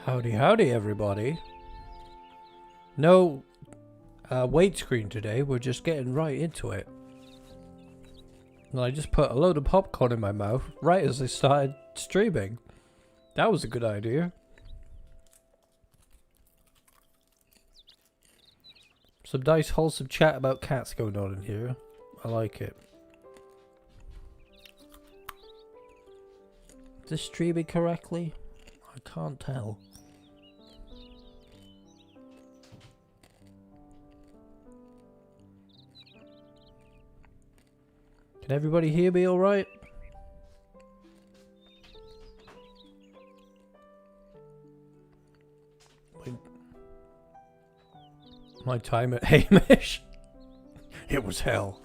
Howdy, howdy, everybody. No wait screen today. We're just getting right into it. And I just put a load of popcorn in my mouth right as I started streaming. That was a good idea. Some nice wholesome chat about cats going on in here. I like it. Is this streaming correctly? I can't tell. Can everybody hear me alright? My time at Hamish? It was hell.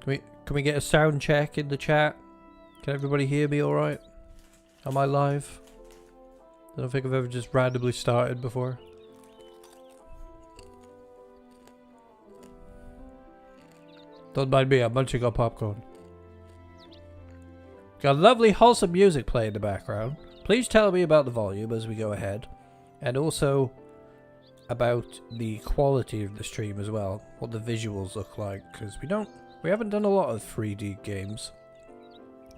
Can we get a sound check in the chat? Can everybody hear me alright? Am I live? I don't think I've ever just randomly started before. Don't mind me, I'm munching on popcorn. Got lovely wholesome music playing in the background. Please tell me about the volume as we go ahead. And also about the quality of the stream as well. What the visuals look like. Because we haven't done a lot of 3D games.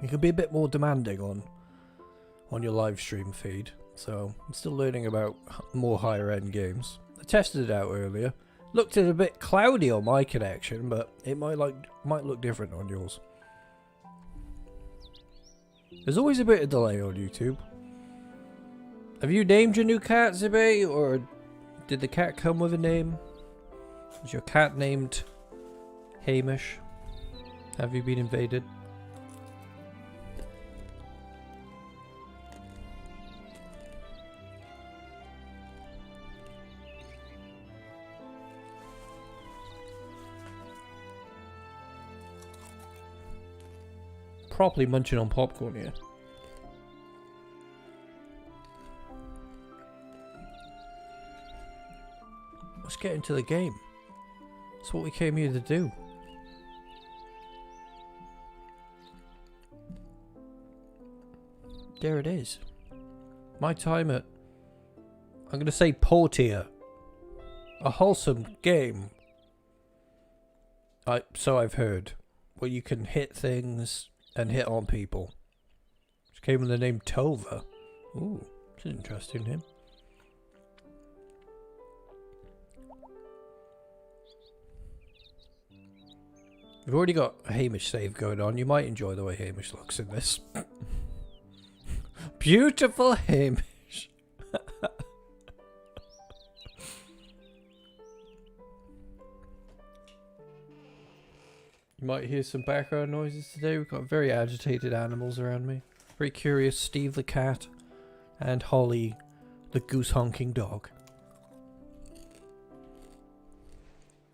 You can be a bit more demanding on your live stream feed. So I'm still learning about more higher end games. I tested it out earlier. Looked a bit cloudy on my connection, but it might look different on yours. There's always a bit of delay on YouTube. Have you named your new cat, Zibe, or did the cat come with a name? Was your cat named Hamish? Have you been invaded? Properly munching on popcorn here. Let's get into the game. That's what we came here to do. There it is. My time at... I'm going to say Portia. A wholesome game. So I've heard. Where you can hit things and hit on people. Which came with the name Tova. Ooh, that's an interesting name. We've already got a Hamish save going on. You might enjoy the way Hamish looks in this. Beautiful Hamish. You might hear some background noises today. We've got very agitated animals around me. Very curious Steve the cat and Holly the goose honking dog.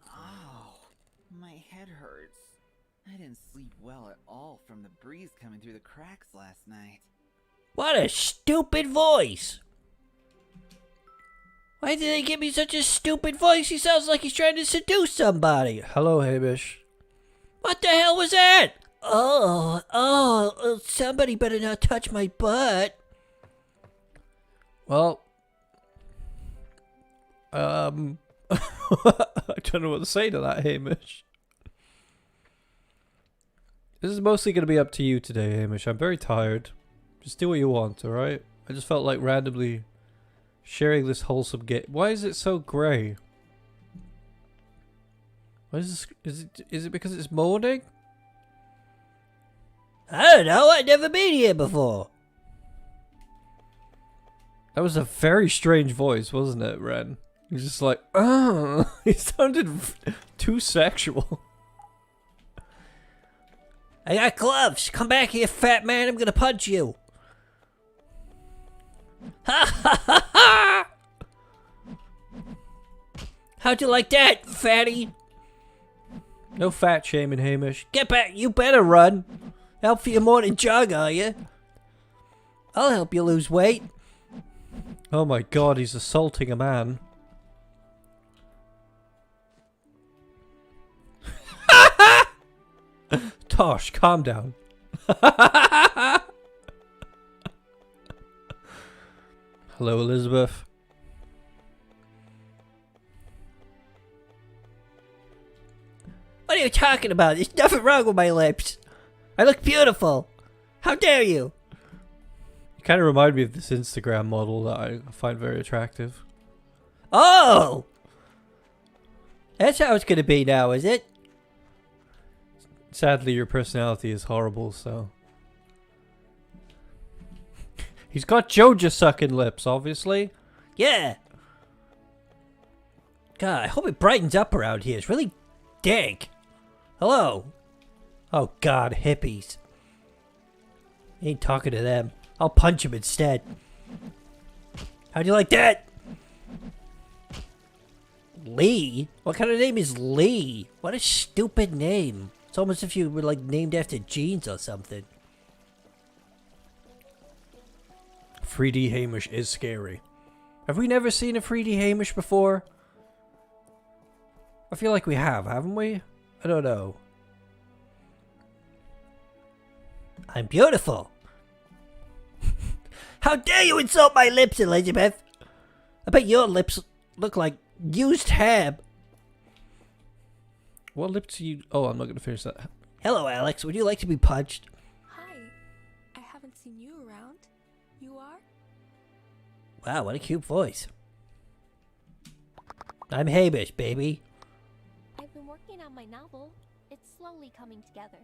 Oh, my head hurts. I didn't sleep well at all from the breeze coming through the cracks last night. What a stupid voice! Why did they give me such a stupid voice? He sounds like he's trying to seduce somebody. Hello, Hamish. What the hell was that? Oh, somebody better not touch my butt. Well, I don't know what to say to that, Hamish. This is mostly going to be up to you today, Hamish. I'm very tired. Just do what you want, alright? I just felt like randomly sharing this wholesome game. Why is it so grey? What is this? Is it because it's morning? I don't know. I've never been here before. That was a very strange voice, wasn't it, Ren? He's just like, oh, it sounded too sexual. I got gloves. Come back here, fat man. I'm gonna punch you. Ha ha ha ha! How'd you like that, fatty? No fat shaming, Hamish. Get back. You better run. Help for your morning jog, are you? I'll help you lose weight. Oh my god, he's assaulting a man. Tosh, calm down. Hello, Elizabeth. What are you talking about? There's nothing wrong with my lips. I look beautiful. How dare you? You kind of remind me of this Instagram model that I find very attractive. Oh! That's how it's gonna be now, is it? Sadly, your personality is horrible, so... He's got Joja sucking lips, obviously. Yeah. God, I hope it brightens up around here. It's really dank. Hello. Oh God, hippies. Ain't talking to them. I'll punch him instead. How'd you like that? Lee? What kind of name is Lee? What a stupid name. It's almost as if you were like named after jeans or something. 3D Hamish is scary. Have we never seen a 3D Hamish before? I feel like we have, haven't we? I don't know. I'm beautiful. How dare you insult my lips, Elizabeth? I bet your lips look like used ham. What lips do you... Oh, I'm not going to finish that. Hello, Alex. Would you like to be punched? Hi. I haven't seen you around. You are? Wow, what a cute voice. I'm Hamish, baby. I've been working on my novel. It's slowly coming together.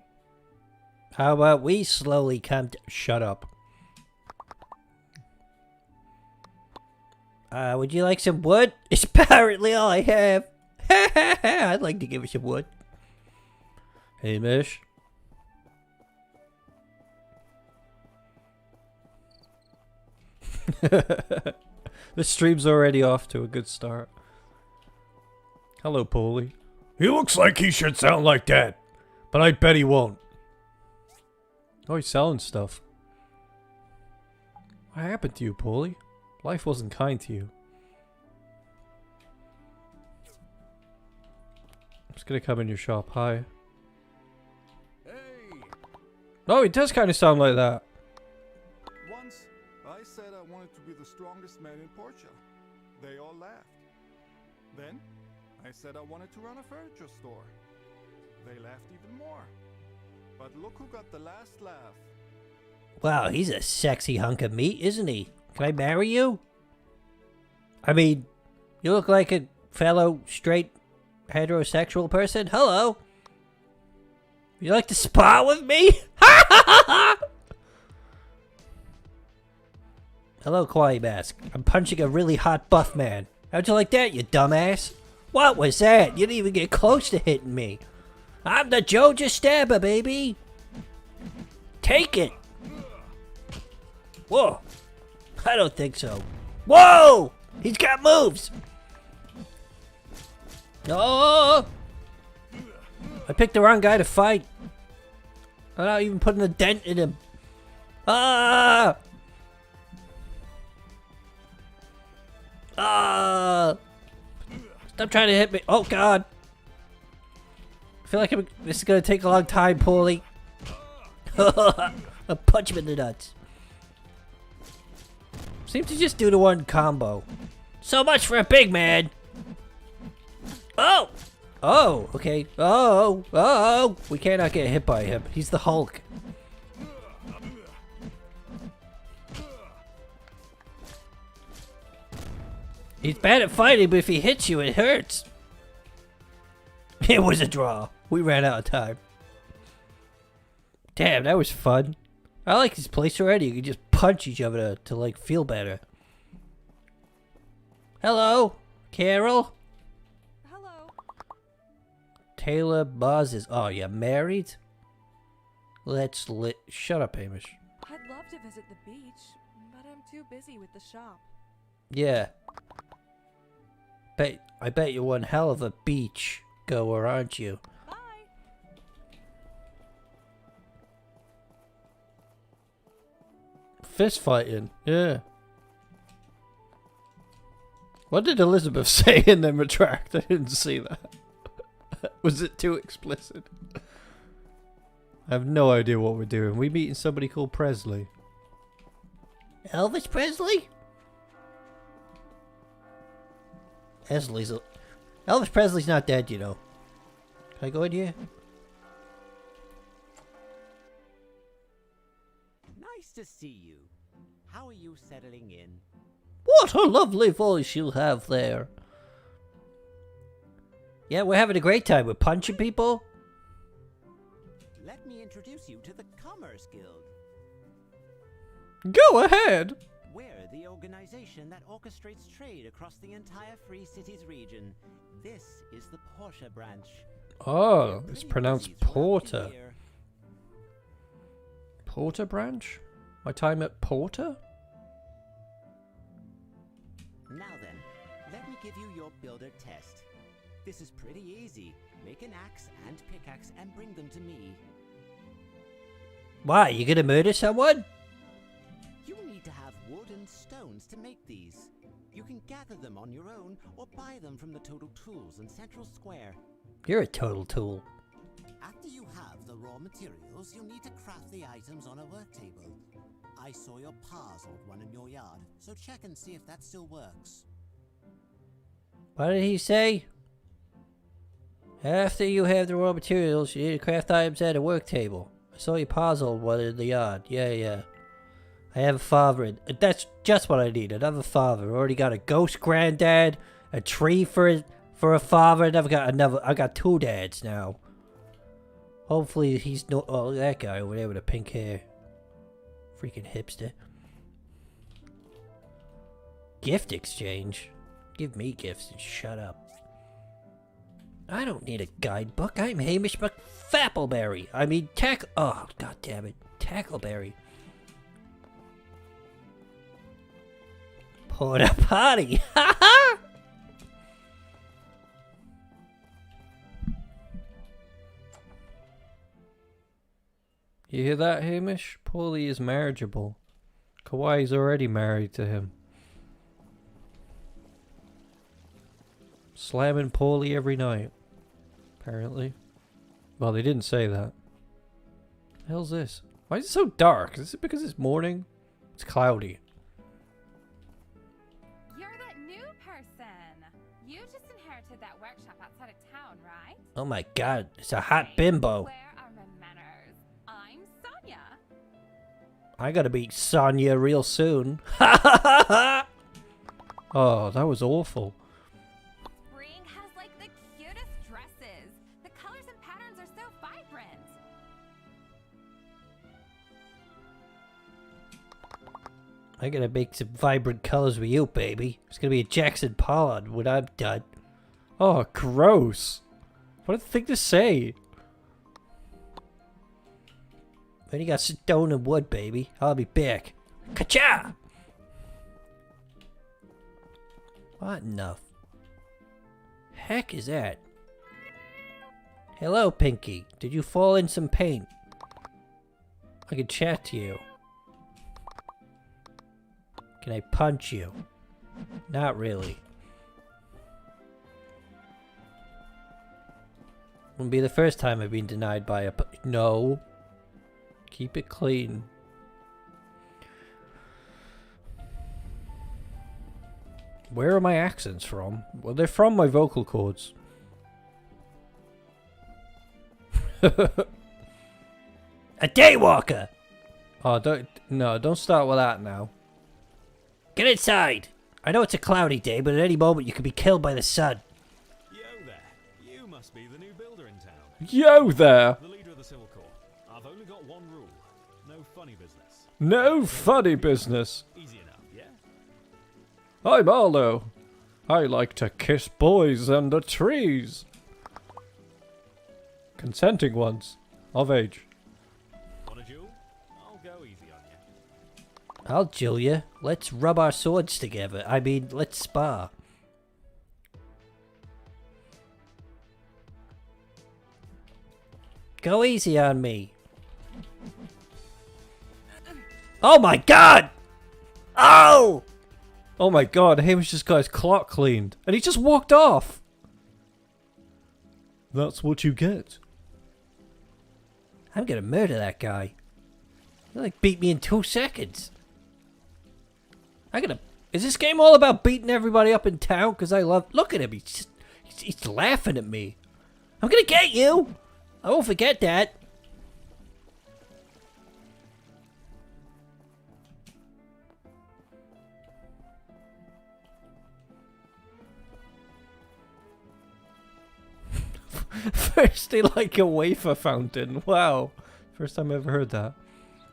How about we slowly come to... Shut up. Would you like some wood? It's apparently all I have. I'd like to give you some wood. Hamish. The stream's already off to a good start. Hello, Paulie. He looks like he should sound like that, but I bet he won't. Oh, he's selling stuff. What happened to you, Paulie? Life wasn't kind to you. I'm just gonna come in your shop. Hi. Hey! Oh, he does kind of sound like that. Once, I said I wanted to be the strongest man in Portia. They all laughed. Then, I said I wanted to run a furniture store. They laughed even more. But look who got the last laugh. Wow, he's a sexy hunk of meat, isn't he? Can I marry you? I mean, you look like a fellow straight heterosexual person. Hello. Would you like to spar with me? Hello, Kawaii Mask. I'm punching a really hot buff man. How'd you like that, you dumbass? What was that? You didn't even get close to hitting me. I'm the Joja Stabber, baby. Take it. Whoa. I don't think so. Whoa! He's got moves. Oh! I picked the wrong guy to fight. I'm not even putting a dent in him. Ah! Ah! Stop trying to hit me. Oh, God. I feel like this is going to take a long time, Paulie. I'll punch him in the nuts. Seems to just do the one combo. So much for a big man. Oh! Oh, okay. Oh, oh, we cannot get hit by him. He's the Hulk. He's bad at fighting, but if he hits you, it hurts. It was a draw. We ran out of time. Damn, that was fun. I like this place already. You can just punch each other to like feel better. Hello, Carol. Hello. Taylor Buzz is. Oh, you married? Shut up, Hamish. I'd love to visit the beach, but I'm too busy with the shop. Yeah. I bet you're one hell of a beach goer, aren't you? Bye. Fist fighting, yeah. What did Elizabeth say and then retract? I didn't see that. Was it too explicit? I have no idea what we're doing. We meeting somebody called Presley. Elvis Presley? Elvis Presley's not dead, you know. Can I go in here? Nice to see you. How are you settling in? What a lovely voice you have there. Yeah, we're having a great time. We're punching people. Let me introduce you to the Commerce Guild. Go ahead! We're the organization that orchestrates trade across the entire Free Cities region. This is the Portia branch. Oh, We're it's pretty pronounced busy throughout the Porter. year. Porter branch? My time at Porter? Now then, let me give you your builder test. This is pretty easy. Make an axe and pickaxe and bring them to me. Why, you gonna murder someone? You need to have wood and stones to make these. You can gather them on your own or buy them from the Total Tools in Central Square. You're a total tool. After you have the raw materials, you'll need to craft the items on a work table. I saw your pa's old one in your yard, so check and see if that still works. What did he say? After you have the raw materials, you need to craft items at a work table. I saw your pa's old one in the yard. Yeah. I have a father. That's just what I need. Another father. I already got a ghost granddad, a tree for a father. I got two dads now. Hopefully he's no. Oh, that guy over there with the pink hair. Freaking hipster. Gift exchange. Give me gifts and shut up. I don't need a guidebook. I'm Hamish McFappleberry. I mean, oh, god damn it. Tackleberry. Porta potty. Ha ha! You hear that, Hamish? Paulie is marriageable. Kawaii's already married to him. Slamming Paulie every night. Apparently. Well, they didn't say that. The hell's this? Why is it so dark? Is it because it's morning? It's cloudy. You're that new person. You just inherited that workshop outside of town, right? Oh my god, it's a hot bimbo. Where are my manners? I'm Sonia. I gotta meet Sonya real soon. Ha ha ha ha! Oh, that was awful. Spring has like the cutest dresses. The colors and patterns are so vibrant. I gotta make some vibrant colors with you, baby. It's gonna be a Jackson Pollock when I'm done. Oh, gross. What a thing to say. When you got stone and wood, baby, I'll be back. Ka-cha! What enough? Heck is that? Hello, Pinky. Did you fall in some paint? I can chat to you. Can I punch you? Not really. Wouldn't be the first time I've been denied by a no. Keep it clean. Where are my accents from? Well, they're from my vocal cords. A daywalker! Oh, don't start with that now. Get inside! I know it's a cloudy day, but at any moment you could be killed by the sun. Yo there, you must be the new builder in town. Yo there! The leader of the Civil Corps. I've only got one rule. No funny business. No funny business. Easy enough, yeah? I'm Arlo. I like to kiss boys under trees. Consenting ones. Of age. Want a duel? I'll go easy on you. I'll jill ya. Let's rub our swords together. I mean, let's spar. Go easy on me. Oh my god! Oh! Oh my god, Hamish just got his clock cleaned. And he just walked off. That's what you get. I'm gonna murder that guy. He like beat me in 2 seconds. Is this game all about beating everybody up in town? Cause I love. Look at him. He's laughing at me. I'm gonna get you. I won't forget that. First they like a wafer fountain. Wow. First time I ever heard that.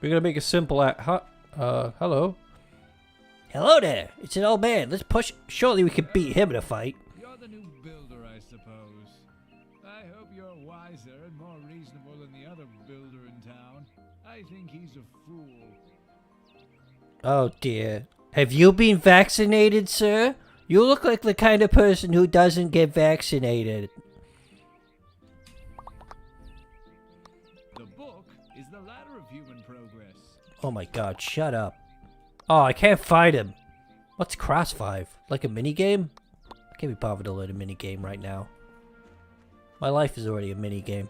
We're gonna make a simple hello. Hello there. It's an old man. Let's push. Surely we can beat him in a fight. You're the new builder, I suppose. I hope you're wiser and more reasonable than the other builder in town. I think he's a fool. Oh dear. Have you been vaccinated, sir? You look like the kind of person who doesn't get vaccinated. The book is the ladder of human progress. Oh my god, shut up. Oh, I can't fight him. What's Cross 5? Like a minigame? I can't be bothered to learn a minigame right now. My life is already a minigame.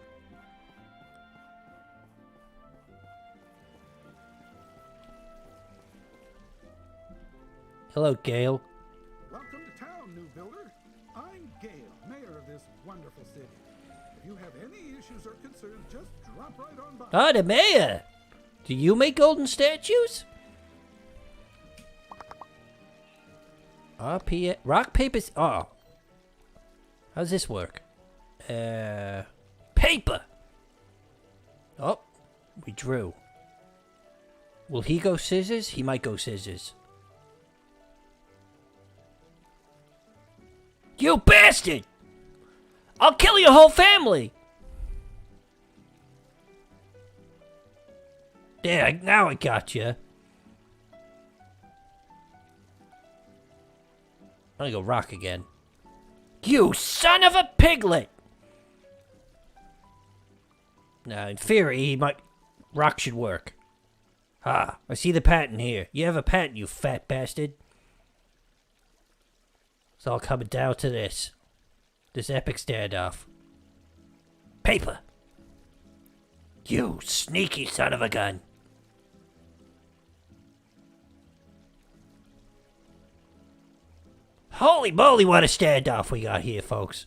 Hello, Gale. Welcome to town, new builder. I'm Gale, mayor of this wonderful city. If you have any issues or concerns, just drop right on by. Oh, the mayor! Do you make golden statues? RP rock, paper, oh. How's this work? Paper! Oh, we drew. Will he go scissors? He might go scissors. You bastard! I'll kill your whole family! There, now I got you. I'm gonna go rock again. You son of a piglet! Now, in theory, he might... Rock should work. Ah, I see the pattern here. You have a pattern, you fat bastard. It's all coming down to this. This epic standoff. Paper! You sneaky son of a gun! Holy moly, what a standoff we got here, folks.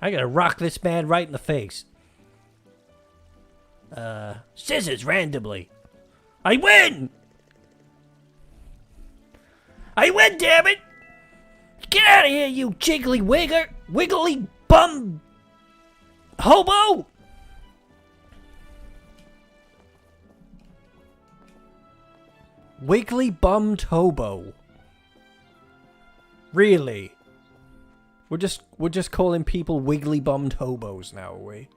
I gotta rock this man right in the face. Scissors randomly. I win! I win, damn it! Get out of here, you wiggly bum hobo! Wiggly bummed hobo. Really? We're just calling people wiggly bummed hobos now, are we?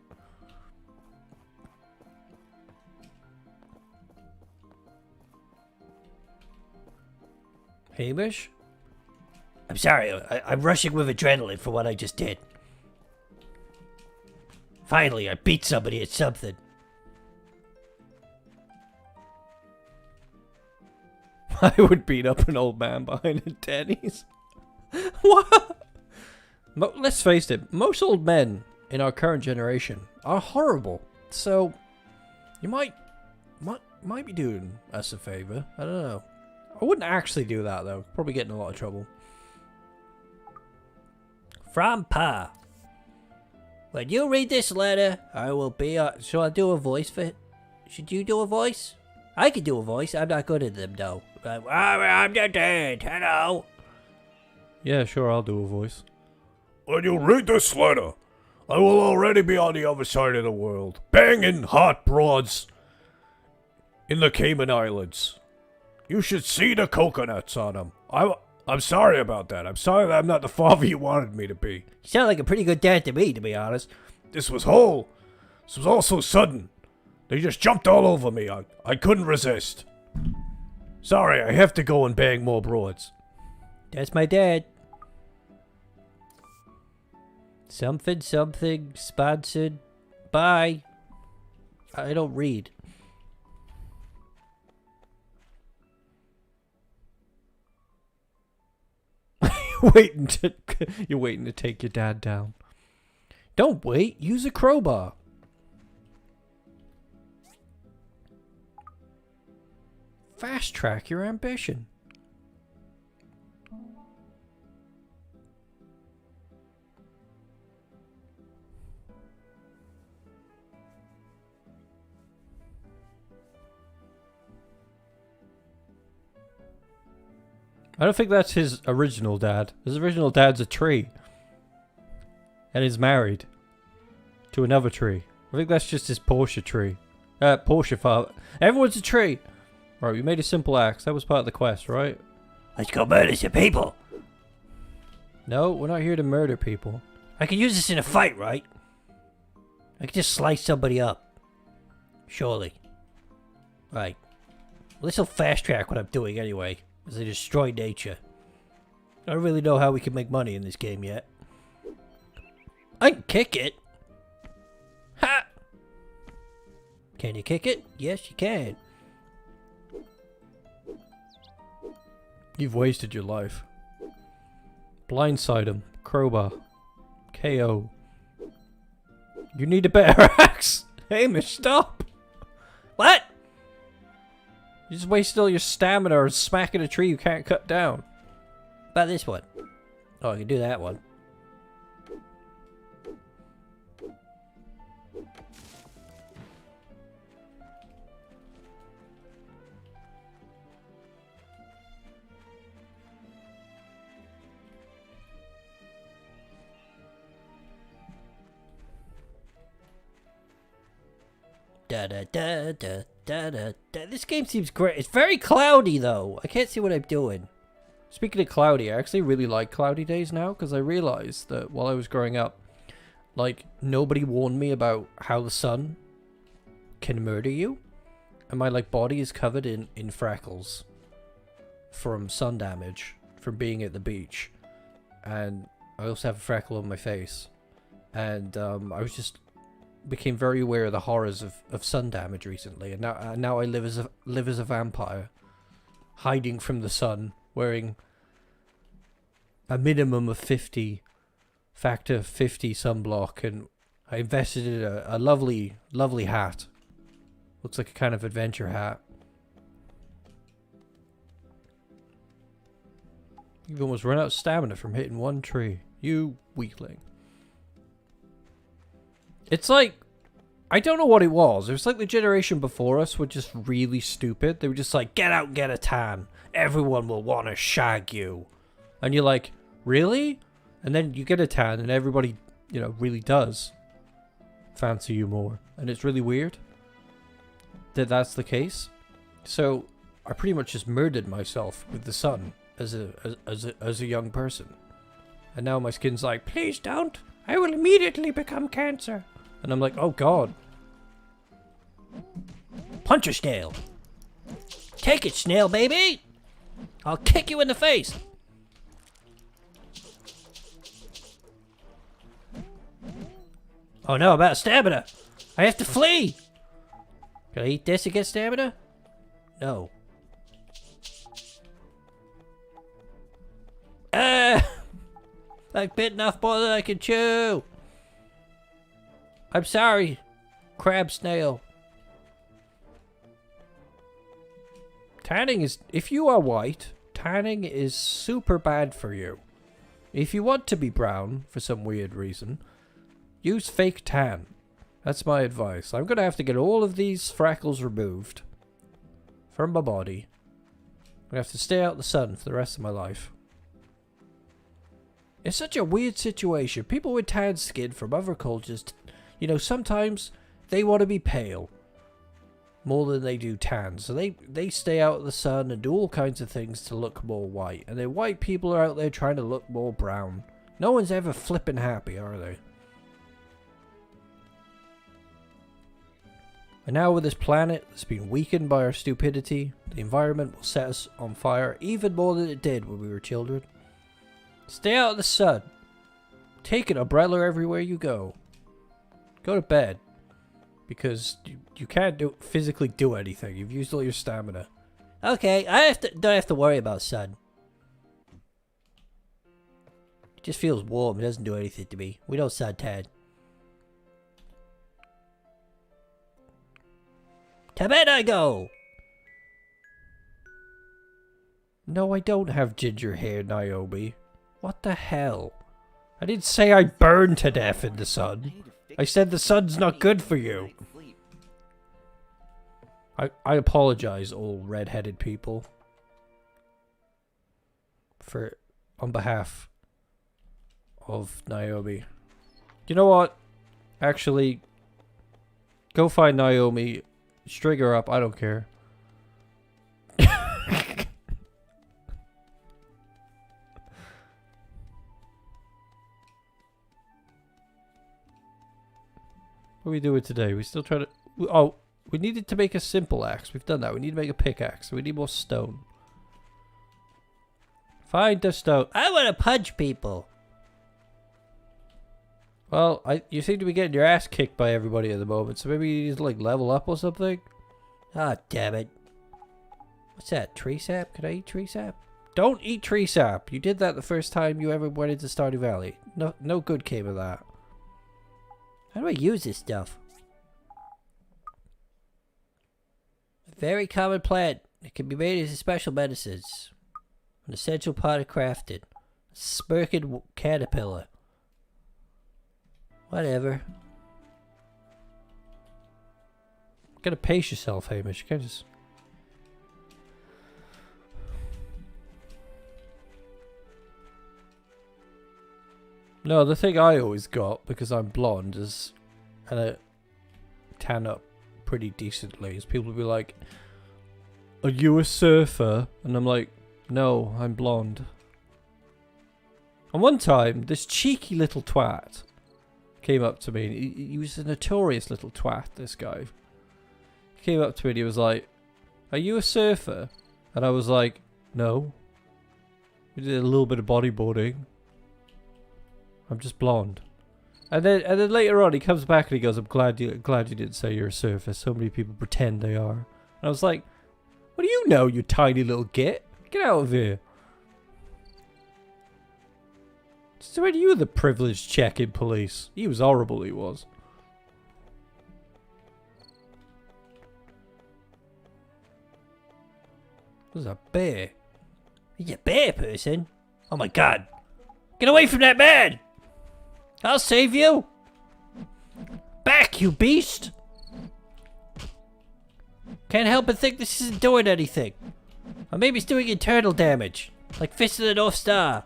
Hamish? I'm sorry, I'm rushing with adrenaline for what I just did. Finally, I beat somebody at something. I would beat up an old man behind a Denny's. What? Let's face it, most old men in our current generation are horrible. So, you might be doing us a favor. I don't know. I wouldn't actually do that though. Probably get in a lot of trouble. From Pa. When you read this letter, I will be... Shall I do a voice for it? Should you do a voice? I can do a voice. I'm not good at them, though. I'm your dad. Hello. Yeah, sure, I'll do a voice. When you read this letter, I will already be on the other side of the world, banging hot broads in the Cayman Islands. You should see the coconuts on them. I'm sorry about that. I'm sorry that I'm not the father you wanted me to be. You sound like a pretty good dad to me, to be honest. This was all so sudden. They just jumped all over me. I couldn't resist. Sorry, I have to go and bang more broads. That's my dad. Something, sponsored by... I don't read. You're waiting to take your dad down. Don't wait, use a crowbar. Fast track your ambition. I don't think that's his original dad. His original dad's a tree. And he's married to another tree. I think that's just his Portia tree. Portia father. Everyone's a tree! Right, we made a simple axe. That was part of the quest, right? Let's go murder some people. No, we're not here to murder people. I can use this in a fight, right? I can just slice somebody up. Surely. Right. Well, this'll fast track what I'm doing anyway, as I destroy nature. I don't really know how we can make money in this game yet. I can kick it. Ha! Can you kick it? Yes, you can. You've wasted your life. Blindside him. Crowbar. KO. You need a better axe. Hamish, stop. What? You just wasted all your stamina or smacking a tree you can't cut down. About this one? Oh, I can do that one. Da da da da da da da. This game seems great. It's very cloudy though. I can't see what I'm doing. Speaking of cloudy, I actually really like cloudy days now because I realized that while I was growing up, like, nobody warned me about how the sun can murder you. And my, like, body is covered in freckles from sun damage from being at the beach. And I also have a freckle on my face. And I was just became very aware of the horrors of sun damage recently. And now I live as a vampire, hiding from the sun, wearing a minimum of 50 factor 50 sunblock, and I invested in a lovely hat. Looks like a kind of adventure hat. You've almost run out of stamina from hitting one tree. You weakling. It's like, I don't know what it was. It was like the generation before us were just really stupid. They were just like, get out and get a tan. Everyone will want to shag you. And you're like, really? And then you get a tan and everybody, you know, really does fancy you more. And it's really weird that that's the case. So I pretty much just murdered myself with the sun as a young person. And now my skin's like, please don't. I will immediately become cancer. And I'm like, oh god. Punch a snail. Take it, snail baby. I'll kick you in the face. Oh no, I'm out of stamina. I have to flee. Can I eat this to get stamina? No. Ah! I've bitten off more than I can chew. I'm sorry, crab snail. Tanning is, if you are white, tanning is super bad for you. If you want to be brown for some weird reason, use fake tan. That's my advice. I'm going to have to get all of these freckles removed from my body. I'm going to have to stay out in the sun for the rest of my life. It's such a weird situation. People with tan skin from other cultures, you know, sometimes they want to be pale more than they do tan. So they stay out in the sun and do all kinds of things to look more white. And then white people are out there trying to look more brown. No one's ever flippin' happy, are they? And now with this planet that's been weakened by our stupidity, the environment will set us on fire even more than it did when we were children. Stay out of the sun. Take an umbrella everywhere you go. Go to bed. Because you can't physically do anything. You've used all your stamina. Okay, don't have to worry about sun. It just feels warm. It doesn't do anything to me. We don't suntan. To bed I go. No, I don't have ginger hair, Naomi. What the hell? I didn't say I burned to death in the sun. I said the sun's not good for you. I apologize, all red-headed people. On behalf of Naomi. You know what? Actually, go find Naomi. String her up. I don't care. What are we doing today? We still trying to... Oh, we needed to make a simple axe. We've done that. We need to make a pickaxe. So we need more stone. Find the stone. I want to punch people. Well, you seem to be getting your ass kicked by everybody at the moment. So maybe you need to, like, level up or something? Ah, damn it. What's that? Tree sap? Can I eat tree sap? Don't eat tree sap. You did that the first time you ever went into Stardew Valley. No good came of that. How do I use this stuff? A very common plant. It can be made into special medicines. An essential part of crafting. A smirking caterpillar. Whatever. Gotta pace yourself, Hamish. You can't just... No, the thing I always got, because I'm blonde, is... And I tan up pretty decently, is people will be like, are you a surfer? And I'm like, no, I'm blonde. And one time, this cheeky little twat came up to me. And he was a notorious little twat, this guy. He came up to me and he was like, are you a surfer? And I was like, no. We did a little bit of bodyboarding. I'm just blonde. And then later on he comes back and he goes, I'm glad you didn't say you're a surfer. So many people pretend they are. And I was like, what do you know, you tiny little git? Get out of here. So when you were the privileged check-in police. He was horrible, he was. There's a bear. He's a bear person? Oh my god. Get away from that man! I'll save you! Back, you beast! Can't help but think this isn't doing anything. Or maybe it's doing internal damage. Like Fist of the North Star.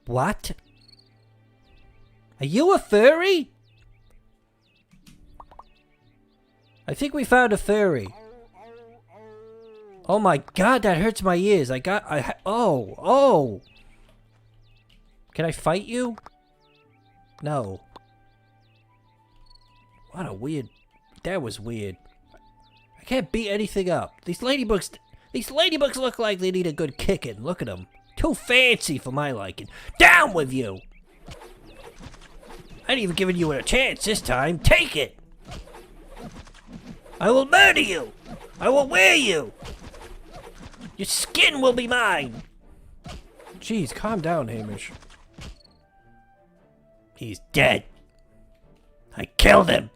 What? Are you a furry? I think we found a furry. Oh my god, that hurts my ears. Oh. Can I fight you? No. What a weird... That was weird. I can't beat anything up. These ladybugs look like they need a good kicking. Look at them. Too fancy for my liking. Down with you! I ain't even giving you a chance this time. Take it! I will murder you! I will wear you! Your skin will be mine! Jeez, calm down, Hamish. He's dead. I killed him.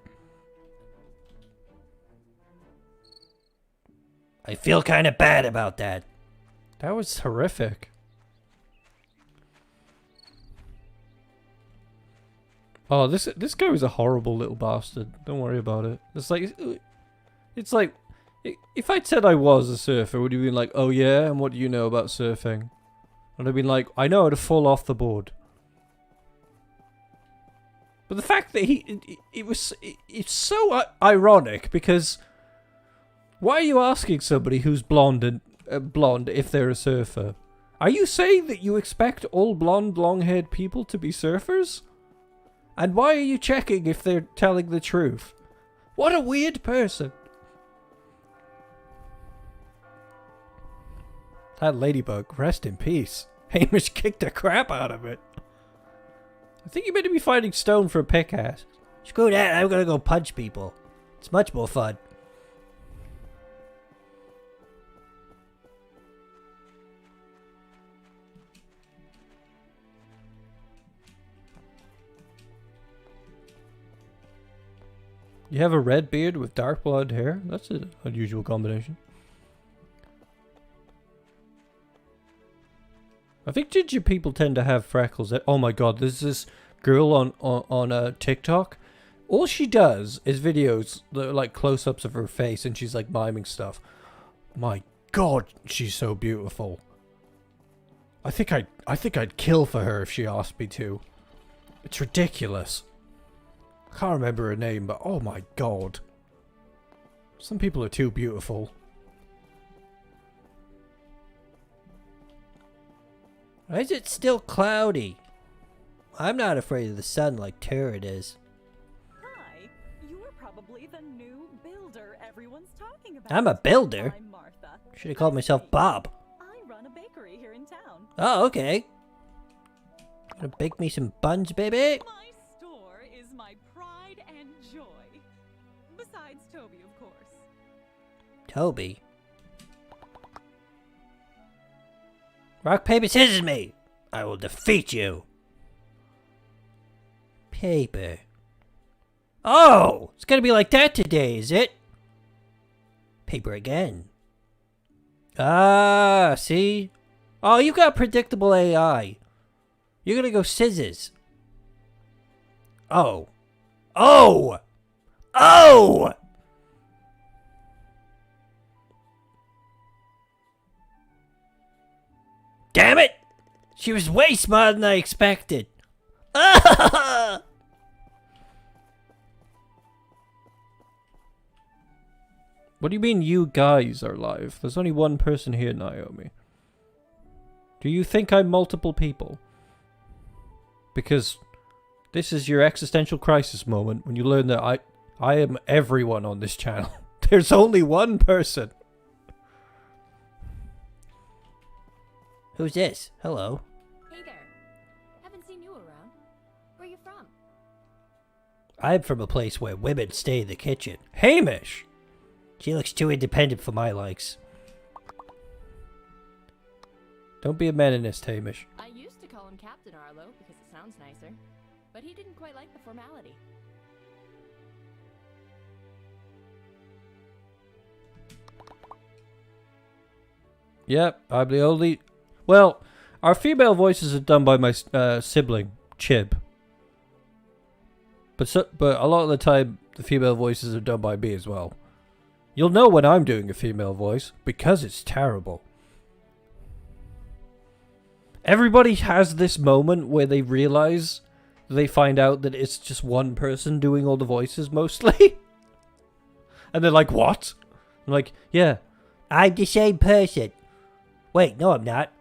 I feel kind of bad about that. That was horrific. Oh, this guy was a horrible little bastard. Don't worry about it. It's like, if I'd said I was a surfer, would you been like, oh yeah, and what do you know about surfing? And I'd been like, I know how to fall off the board. But the fact that it's so ironic, because why are you asking somebody who's blonde if they're a surfer? Are you saying that you expect all blonde, long-haired people to be surfers? And why are you checking if they're telling the truth? What a weird person. That ladybug, rest in peace. Hamish kicked the crap out of it. I think you better be finding stone for a pickaxe. Screw that, I'm gonna go punch people. It's much more fun. You have a red beard with dark blonde hair? That's an unusual combination. I think ginger people tend to have freckles. Oh my god, there's this girl on TikTok. All she does is videos that are like close-ups of her face and she's like miming stuff. My god, she's so beautiful. I think I'd kill for her if she asked me to. It's ridiculous. I can't remember her name, but oh my god. Some people are too beautiful. Why is it still cloudy? I'm not afraid of the sun like Turin is. Hi, you are probably the new builder everyone's talking about. I'm a builder? I'm Martha. Should have called myself Bob. I run a bakery here in town. Oh, okay. Gonna bake me some buns, baby? My store is my pride and joy. Besides Toby, of course. Toby? Rock, paper, scissors me! I will defeat you! Paper. Oh! It's gonna be like that today, is it? Paper again. Ah, see? Oh, you got predictable AI. You're gonna go scissors. Oh. Oh! Oh! Damn it! She was way smarter than I expected. Ah! What do you mean you guys are live? There's only one person here, Naomi. Do you think I'm multiple people? Because this is your existential crisis moment when you learn that I am everyone on this channel. There's only one person. Who's this? Hello. Hey there. Haven't seen you around. Where you from? I'm from a place where women stay in the kitchen. Hamish! She looks too independent for my likes. Don't be a meninist, Hamish. I used to call him Captain Arlo because it sounds nicer, but he didn't quite like the formality. Yep, I'm the only... Well, our female voices are done by my sibling, Chib. But a lot of the time, the female voices are done by me as well. You'll know when I'm doing a female voice, because it's terrible. Everybody has this moment where they realize, they find out that it's just one person doing all the voices mostly. And they're like, what? I'm like, yeah. I'm the same person. Wait, no I'm not.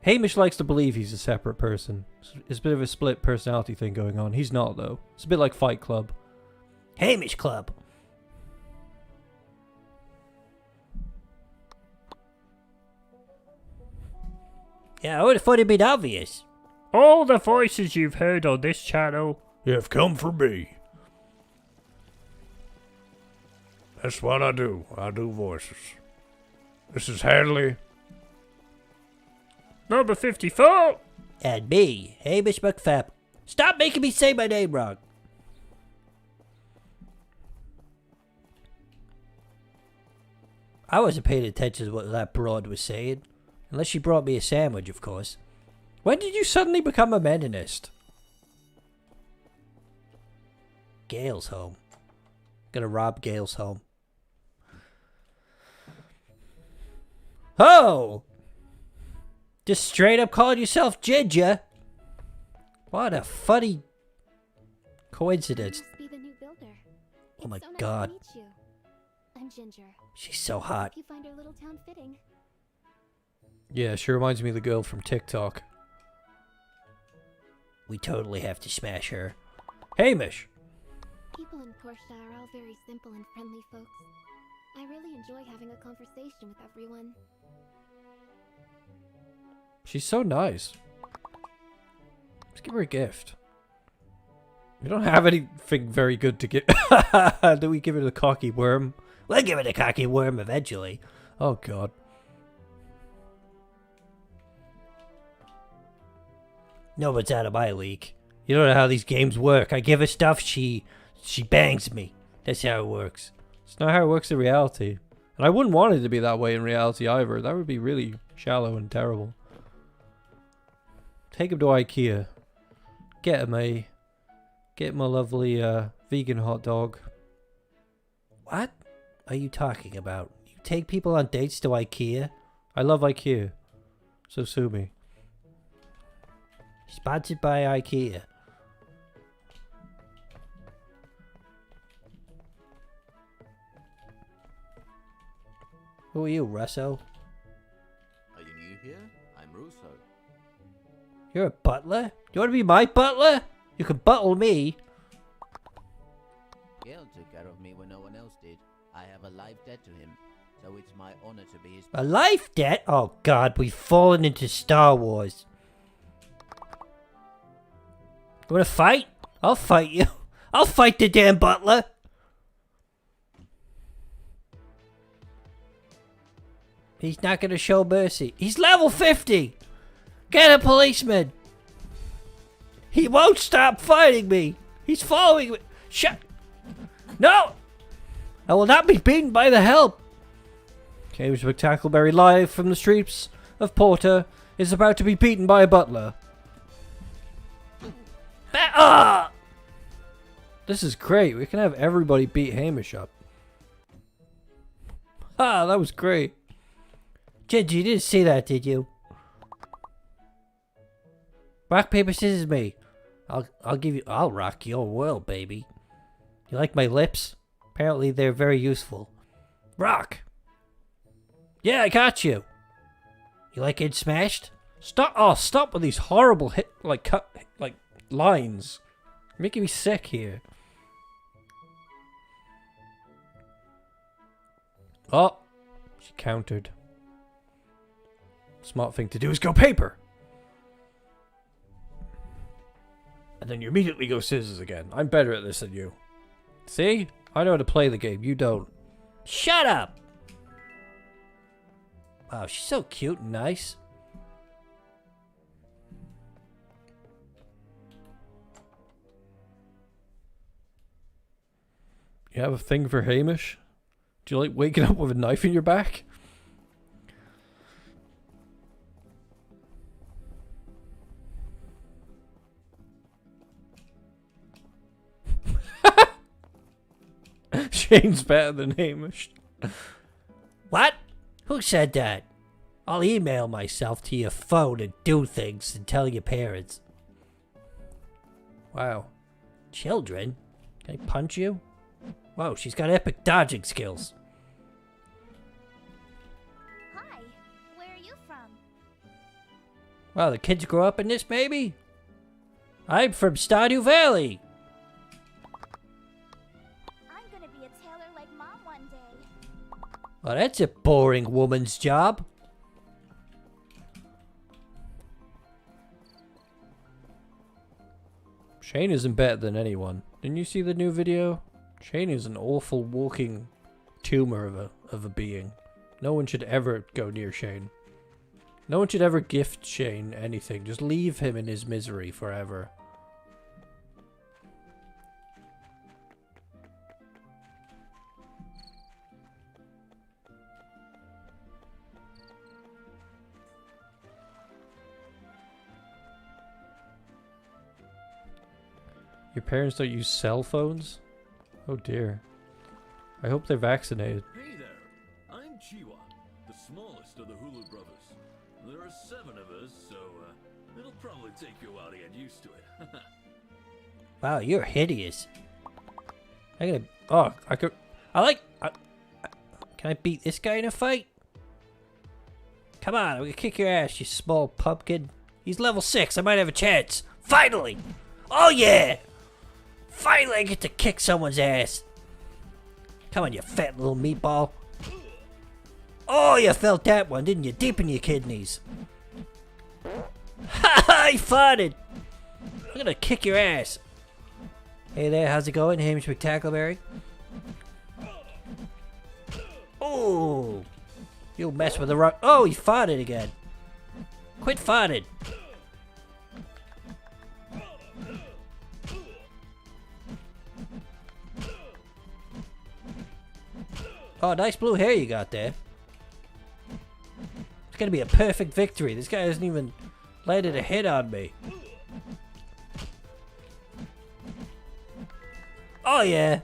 Hamish likes to believe he's a separate person. It's a bit of a split personality thing going on. He's not, though. It's a bit like Fight Club. Hamish Club. Yeah, I would have thought it'd been obvious. All the voices you've heard on this channel have come from me. That's what I do. I do voices. This is Hadley. Number 54. And me, Hamish McFap. Stop making me say my name wrong. I wasn't paying attention to what that broad was saying. Unless she brought me a sandwich, of course. When did you suddenly become a meninist? Gail's home. Gonna rob Gail's home. Oh! Just straight up calling yourself Ginger? What a funny coincidence. You must be the new builder. Oh my so nice god. To meet you. I'm Ginger. She's so hot. Hope you find our little town fitting. Yeah, she reminds me of the girl from TikTok. We totally have to smash her. Hamish! People in Portia are all very simple and friendly folks. I really enjoy having a conversation with everyone. She's so nice. Let's give her a gift. We don't have anything very good to give. Do we give her the cocky worm? We'll give her the cocky worm eventually. Oh god. No one's out of my league. You don't know how these games work. I give her stuff, she bangs me. That's how it works. It's not how it works in reality. And I wouldn't want it to be that way in reality either. That would be really shallow and terrible. Take him to IKEA. Get him a lovely vegan hot dog. What are you talking about? You take people on dates to IKEA? I love IKEA. So sue me. Sponsored by IKEA. Who are you, Russo? Are you new here? I'm Russo. You're a butler? You want to be my butler? You can buttle me. Gale took care of me when no one else did. I have a life debt to him, so it's my honor to be his... A life debt? Oh god, we've fallen into Star Wars. You wanna fight? I'll fight you. I'll fight the damn butler. He's not gonna show mercy. He's level 50! Get a policeman! He won't stop fighting me! He's following me! Shut! No! I will not be beaten by the help! Hamish Tackleberry live from the streets of Portia is about to be beaten by a butler. This is great. We can have everybody beat Hamish up. Ah, that was great. Gingy, you didn't see that, did you? Rock, paper, scissors, me. I'll rock your world, baby. You like my lips? Apparently they're very useful. Rock! Yeah, I got you. You like it smashed? Stop with these horrible lines. You're making me sick here. Oh, she countered. Smart thing to do is go paper. And then you immediately go scissors again. I'm better at this than you. See? I know how to play the game. You don't. Shut up! Wow, she's so cute and nice. You have a thing for Hamish? Do you like waking up with a knife in your back? Shane's better than Hamish. What? Who said that? I'll email myself to your phone and do things and tell your parents. Wow. Children? Can I punch you? Whoa, she's got epic dodging skills. Hi, where are you from? Wow, the kids grow up in this, maybe? I'm from Stardew Valley. I'm gonna be a tailor like Mom one day. Well, that's a boring woman's job. Shane isn't better than anyone. Didn't you see the new video? Shane is an awful walking tumor of a being. No one should ever go near Shane. No one should ever gift Shane anything. Just leave him in his misery forever. Your parents don't use cell phones? Oh dear. I hope they're vaccinated. Hey there, I'm Chiwa, the smallest of the Hulu brothers. There are 7 of us, so it'll probably take you a while to get used to it. Wow, you're hideous. I'm gonna... Oh, Can I beat this guy in a fight? Come on, I'm gonna kick your ass, you small pumpkin. He's level 6, I might have a chance. Finally! Oh yeah! Finally I get to kick someone's ass. Come on, you fat little meatball. Oh, you felt that one, didn't you? Deep in your kidneys. Ha ha, I farted! I'm gonna kick your ass. Hey there, how's it going, Hamish Tackleberry? Oh! You mess with the rock. Oh, he farted again. Quit farting. Oh, nice blue hair you got there. It's gonna be a perfect victory. This guy hasn't even landed a hit on me. Oh, yeah.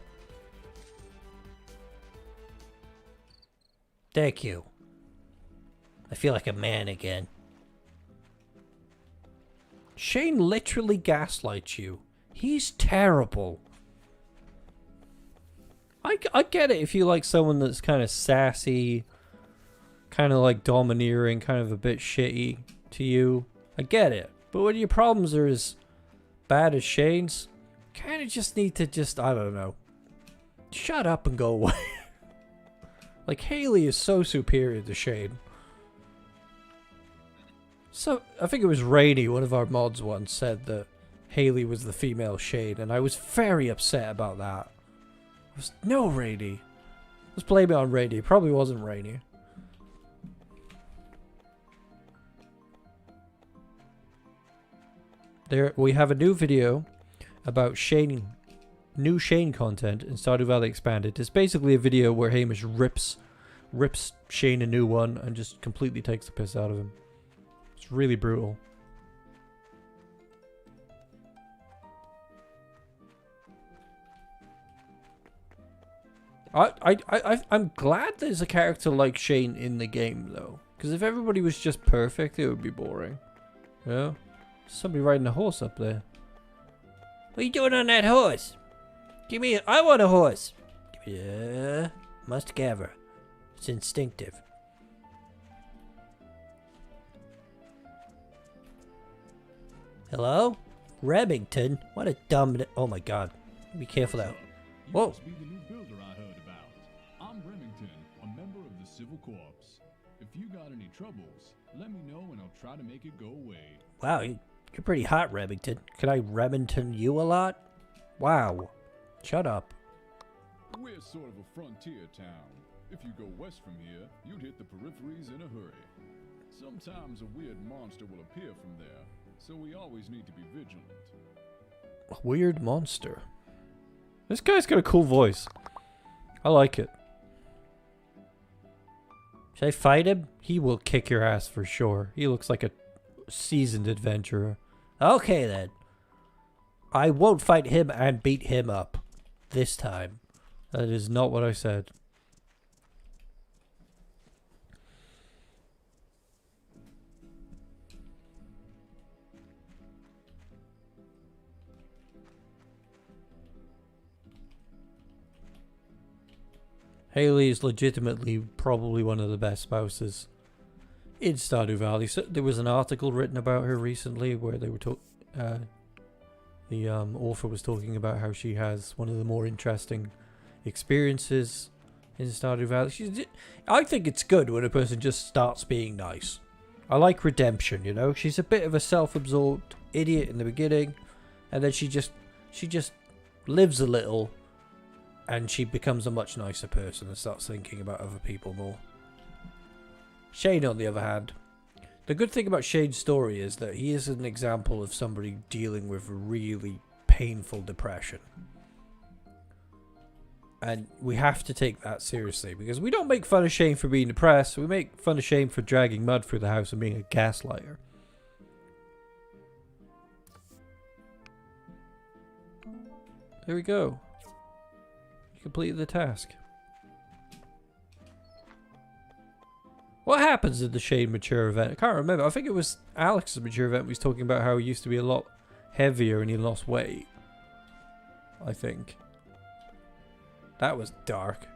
Thank you. I feel like a man again. Shane literally gaslights you. He's terrible. I get it if you like someone that's kind of sassy, kind of like domineering, kind of a bit shitty to you. I get it. But when your problems are as bad as Shane's, kind of just need to I don't know, shut up and go away. Like, Haley is so superior to Shane. So, I think it was Rainy, one of our mods once, said that Haley was the female Shane, and I was very upset about that. No, Rainy. Let's blame it on Rainy. It probably wasn't Rainy. There, we have a new video about Shane, new Shane content in Stardew Valley Expanded. It's basically a video where Hamish rips Shane a new one and just completely takes the piss out of him. It's really brutal. I'm glad there's a character like Shane in the game, though. Because if everybody was just perfect, it would be boring. Yeah? Somebody riding a horse up there. What are you doing on that horse? Give me I want a horse. Yeah, must gather. It's instinctive. Hello? Remington? What a dumb... Oh my god. Be careful out. Whoa. Must be the new builder I heard about. I'm Remington, a member of the Civil Corps. If you got any troubles, let me know and I'll try to make it go away. Wow, you're pretty hot, Remington. Can I Remington you a lot? Wow. Shut up. We're sort of a frontier town. If you go west from here, you'd hit the peripheries in a hurry. Sometimes a weird monster will appear from there, so we always need to be vigilant. A weird monster. This guy's got a cool voice. I like it. Should I fight him? He will kick your ass for sure. He looks like a seasoned adventurer. Okay then. I won't fight him and beat him up. This time. That is not what I said. Haley is legitimately probably one of the best spouses in Stardew Valley. So there was an article written about her recently where they were the author was talking about how she has one of the more interesting experiences in Stardew Valley. I think it's good when a person just starts being nice. I like redemption, you know. She's a bit of a self-absorbed idiot in the beginning, and then she just lives a little. And she becomes a much nicer person and starts thinking about other people more. Shane, on the other hand, the good thing about Shane's story is that he is an example of somebody dealing with really painful depression. And we have to take that seriously, because we don't make fun of Shane for being depressed. We make fun of Shane for dragging mud through the house and being a gaslighter. There we go. Completed the task. What happens at the Shane mature event? I can't remember. I think it was Alex's mature event. We was talking about how he used to be a lot heavier and he lost weight. I think. That was dark.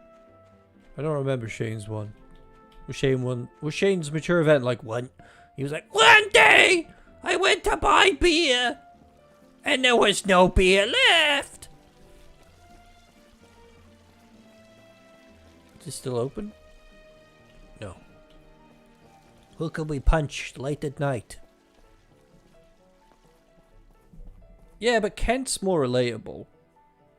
I don't remember Shane's one. Was Shane's mature event like one? He was like, one day I went to buy beer and there was no beer left. Is it still open? No. Who can we punch late at night? Yeah, but Kent's more relatable.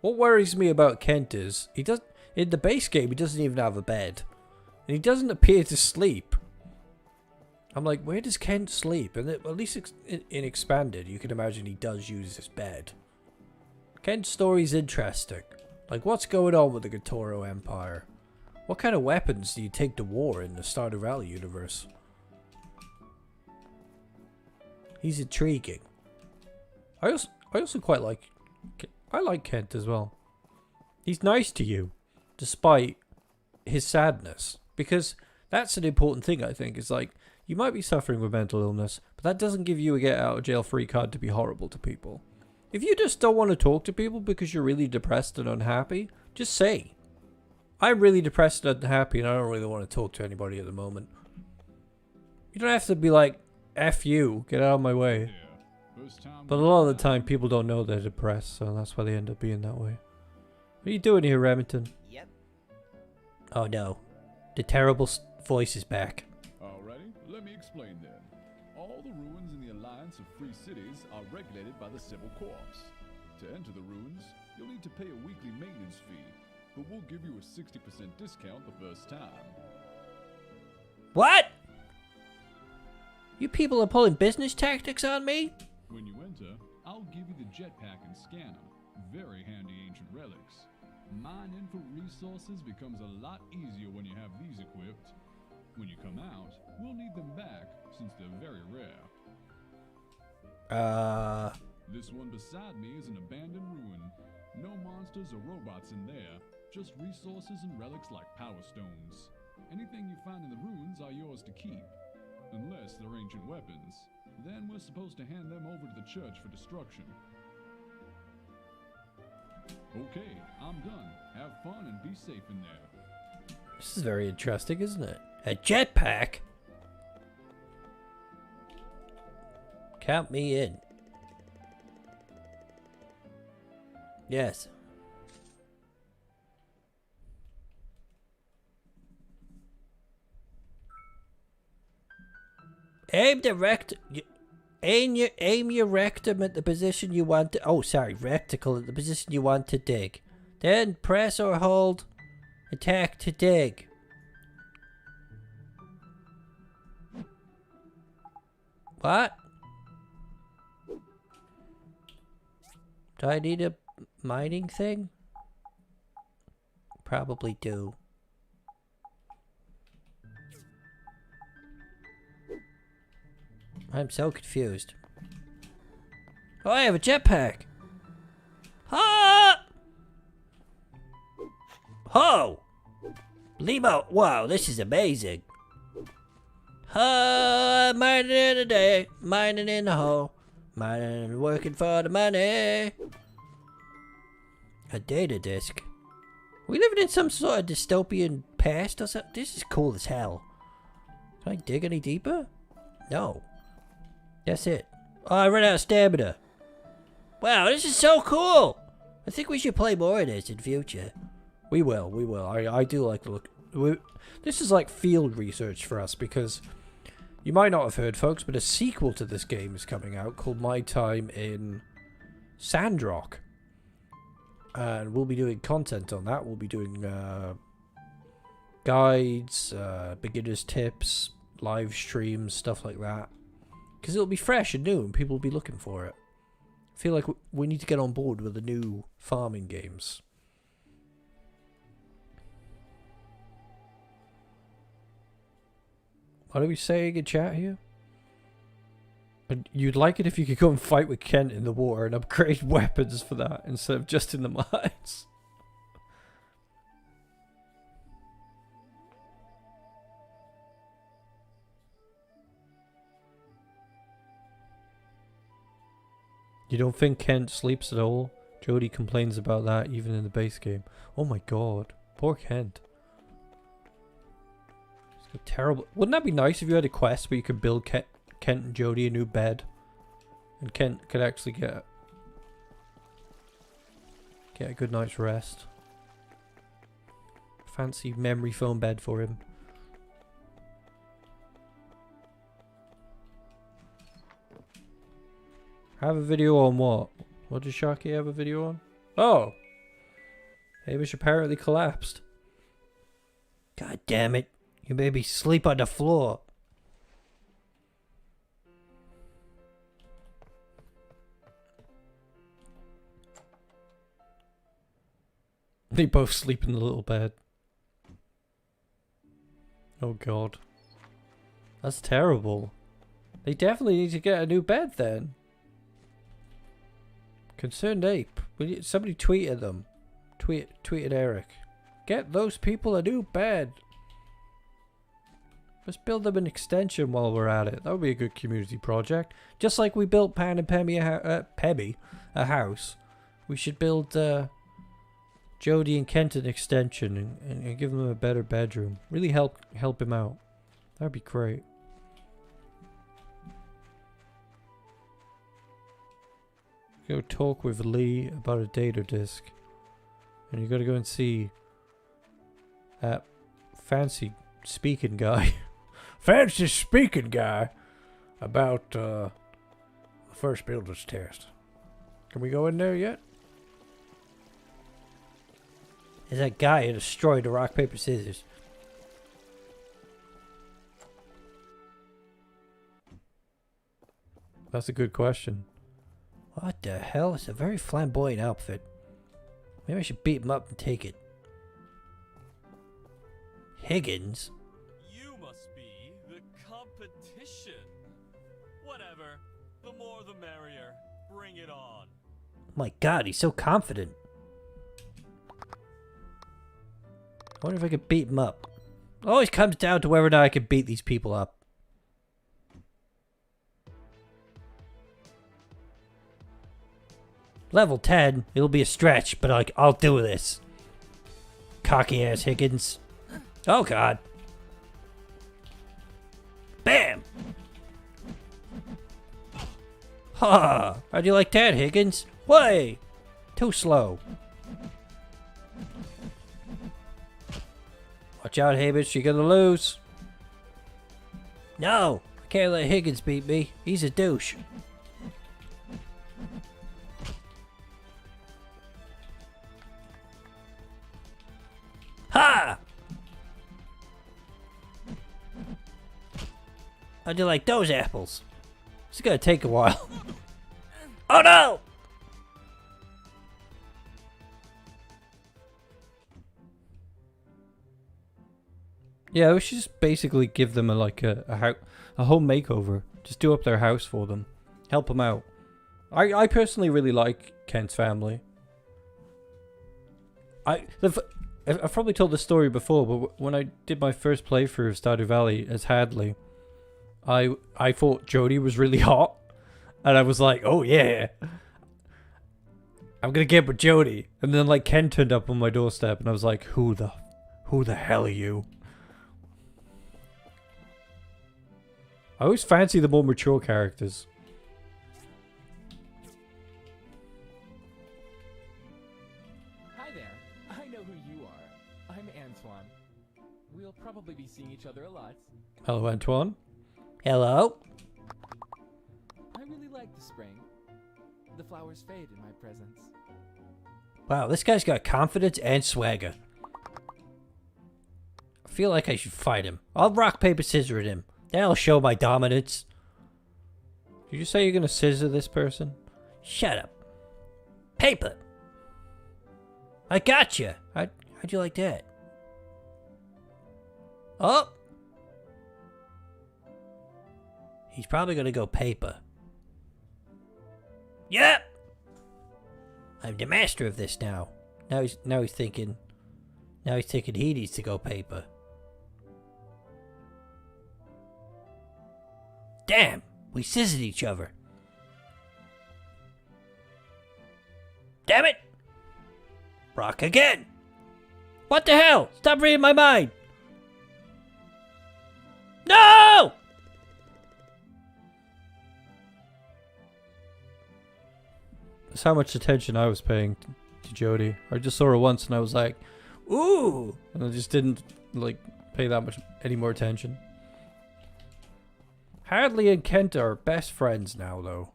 What worries me about Kent is he does in the base game he doesn't even have a bed, and he doesn't appear to sleep. I'm like, where does Kent sleep? And at least in Expanded, you can imagine he does use his bed. Kent's story's interesting. Like, what's going on with the Gatoro Empire? What kind of weapons do you take to war in the Stardew Valley universe? He's intriguing. I also quite like... I like Kent as well. He's nice to you, despite his sadness. Because that's an important thing, I think. Is like, you might be suffering with mental illness, but that doesn't give you a get-out-of-jail-free card to be horrible to people. If you just don't want to talk to people because you're really depressed and unhappy, just say, I'm really depressed and unhappy and I don't really want to talk to anybody at the moment. You don't have to be like, F you, get out of my way. But a lot of the time people don't know they're depressed, so that's why they end up being that way. What are you doing here, Remington? Yep. Oh no. The terrible voice is back. Alrighty, let me explain then. All the ruins in the Alliance of Free Cities are regulated by the Civil Corps. To enter the ruins, you'll need to pay a weekly maintenance fee, but we'll give you a 60% discount the first time. What? You people are pulling business tactics on me? When you enter, I'll give you the jetpack and scanner. Very handy ancient relics. Mining for resources becomes a lot easier when you have these equipped. When you come out, we'll need them back, since they're very rare. This one beside me is an abandoned ruin. No monsters or robots in there, just resources and relics like power stones. Anything you find in the ruins are yours to keep. Unless they're ancient weapons. Then we're supposed to hand them over to the church for destruction. Okay, I'm done. Have fun and be safe in there. This is very interesting, isn't it? A jetpack? Count me in. Yes. Aim your rectum at the position you want to... Oh, sorry, recticle at the position you want to dig. Then press or hold attack to dig. What? Do I need a mining thing? Probably do. I'm so confused. Oh, I have a jetpack! Ah! Oh! Limo! Wow, this is amazing. Mining in the day, mining in the hole, mining and working for the money. A data disk. Are we living in some sort of dystopian past or something? This is cool as hell. Can I dig any deeper? No. That's it. Oh, I ran out of stamina. Wow, this is so cool! I think we should play more of this in future. We will. I do like the look. This is like field research for us because you might not have heard, folks, but a sequel to this game is coming out called My Time in Sandrock. And we'll be doing content on that. We'll be doing guides, beginner's tips, live streams, stuff like that. Because it'll be fresh and new and people will be looking for it. I feel like we need to get on board with the new farming games. What are we saying in chat here? And you'd like it if you could go and fight with Kent in the water and upgrade weapons for that instead of just in the mines. You don't think Kent sleeps at all? Jody complains about that even in the base game. Oh my god. Poor Kent. He's got terrible... Wouldn't that be nice if you had a quest where you could build Kent and Jody a new bed? And Kent could actually get a good night's rest. Fancy memory foam bed for him. Have a video on what? What does Sharky have a video on? Oh! Hamish apparently collapsed. God damn it. You made me sleep on the floor. They both sleep in the little bed. Oh god. That's terrible. They definitely need to get a new bed then. Concerned Ape. Somebody tweeted them. Tweeted Eric. Get those people a new bed. Let's build them an extension while we're at it. That would be a good community project. Just like we built Pan and Pebby a house. We should build Jody and Kent an extension and give them a better bedroom. Really help him out. That would be great. Go talk with Lee about a data disk. And you gotta go and see that fancy speaking guy. Fancy speaking guy about the first builder's test. Can we go in there yet? Is that guy who destroyed the rock, paper, scissors? That's a good question. What the hell? It's a very flamboyant outfit. Maybe I should beat him up and take it. Higgins? You must be the competition. Whatever. The more the merrier. Bring it on. Oh my god, he's so confident. I wonder if I could beat him up. It always comes down to whether or not I can beat these people up. Level 10, it'll be a stretch, but I'll do this. Cocky ass Higgins. Oh god. Bam! Ha! How'd you like that, Higgins? Way! Too slow. Watch out, Hamish, you're gonna lose. No! I can't let Higgins beat me. He's a douche. Ha! How'd you like those apples? It's gonna take a while. Oh no! Yeah, we should just basically give them a home makeover. Just do up their house for them. Help them out. I personally really like Kent's family. I've probably told this story before, but when I did my first playthrough of Stardew Valley as Hadley, I thought Jody was really hot, and I was like, oh yeah, I'm gonna get with Jody. And then like Ken turned up on my doorstep, and I was like, who the hell are you? I always fancy the more mature characters. Hi there. I know who you are. I'm Antoine. We'll probably be seeing each other a lot. Hello, Antoine. Hello. I really like the spring. The flowers fade in my presence. Wow, this guy's got confidence and swagger. I feel like I should fight him. I'll rock, paper, scissor at him. That'll show my dominance. Did you say you're gonna scissor this person? Shut up. Paper. I gotcha. How'd you like that? Oh. He's probably gonna go paper. Yep. I'm the master of this now. Now he's thinking he needs to go paper. Damn, we scissored each other. Damn it! Rock again! What the hell? Stop reading my mind! No! That's how much attention I was paying to Jody. I just saw her once and I was like, ooh! And I just didn't like pay that much any more attention. Hadley and Kent are best friends now, though.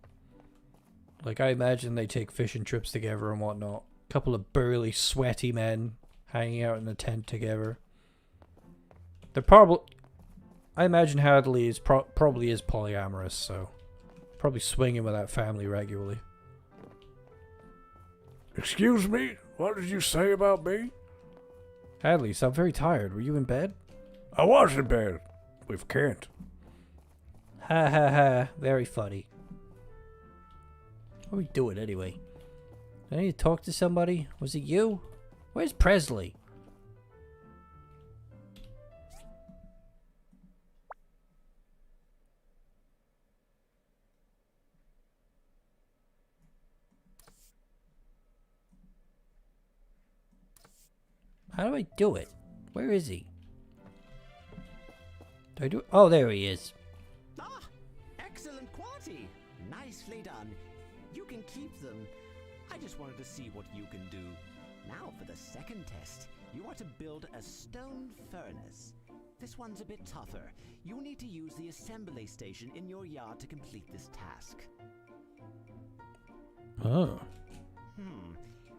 Like, I imagine they take fishing trips together and whatnot. Couple of burly, sweaty men hanging out in a tent together. They're probably... I imagine Hadley is probably is polyamorous, so... Probably swinging with that family regularly. Excuse me? What did you say about me? Hadley, you sound very tired. Were you in bed? I was in bed with Kent. Ha ha ha. Very funny. What are we doing anyway? Did I need to talk to somebody? Was it you? Where's Presley? How do I do it? Where is he? Do I do it? Oh, there he is. Ah, excellent quality. Nicely done. You can keep them. I just wanted to see what you can do. Now for the second test. You are to build a stone furnace. This one's a bit tougher. You'll need to use the assembly station in your yard to complete this task. Oh.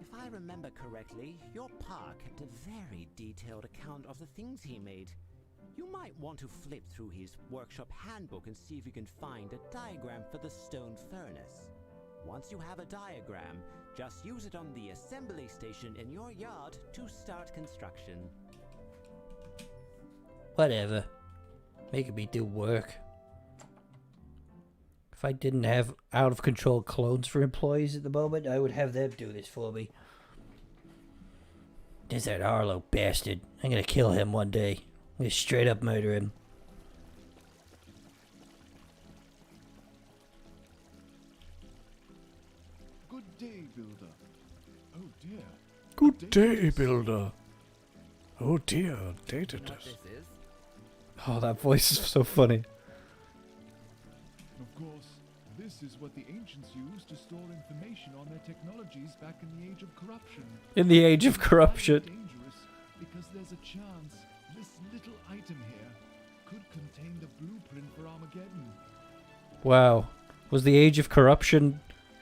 If I remember correctly, your pa kept a very detailed account of the things he made. You might want to flip through his workshop handbook and see if you can find a diagram for the stone furnace. Once you have a diagram, just use it on the assembly station in your yard to start construction. Whatever. Making me do work. If I didn't have out of control clones for employees at the moment, I would have them do this for me. There's that Arlo bastard. I'm gonna kill him one day. I'm gonna straight up murder him. Good day, Builder. Oh dear. Good day, Builder. Oh dear, dated us. Oh, that voice is so funny. Of course, this is what the ancients used to store information on their technologies back in the age of corruption. In the age of corruption. Dangerous because there's a chance this little item here could contain the blueprint for Armageddon. Wow. Was the age of corruption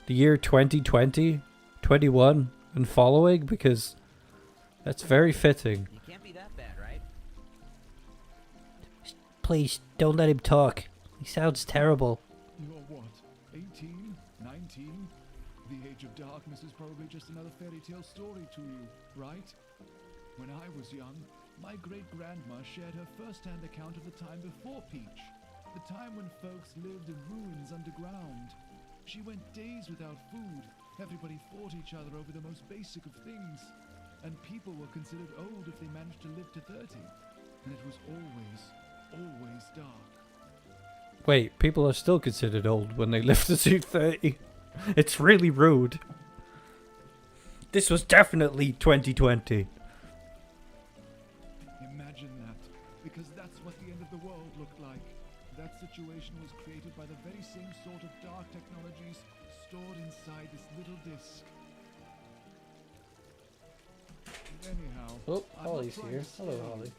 the year 2020, 21, and following? Because that's very fitting. You can't be that bad, right? Please, don't let him talk. He sounds terrible. You're what, 18? 19? The Age of Darkness is probably just another fairy tale story to you, right? When I was young, my great-grandma shared her first-hand account of the time before Peach, the time when folks lived in ruins underground. She went days without food, everybody fought each other over the most basic of things, and people were considered old if they managed to live to 30, and it was always dark. Wait, people are still considered old when they live to 30. It's really rude. This was definitely 2020. Imagine that, because that's what the end of the world looked like. That situation was created by the very same sort of dark technologies stored inside this little disc. Anyhow, Oh, I'm Holly's not trying here. to Hello, scare you, Holly.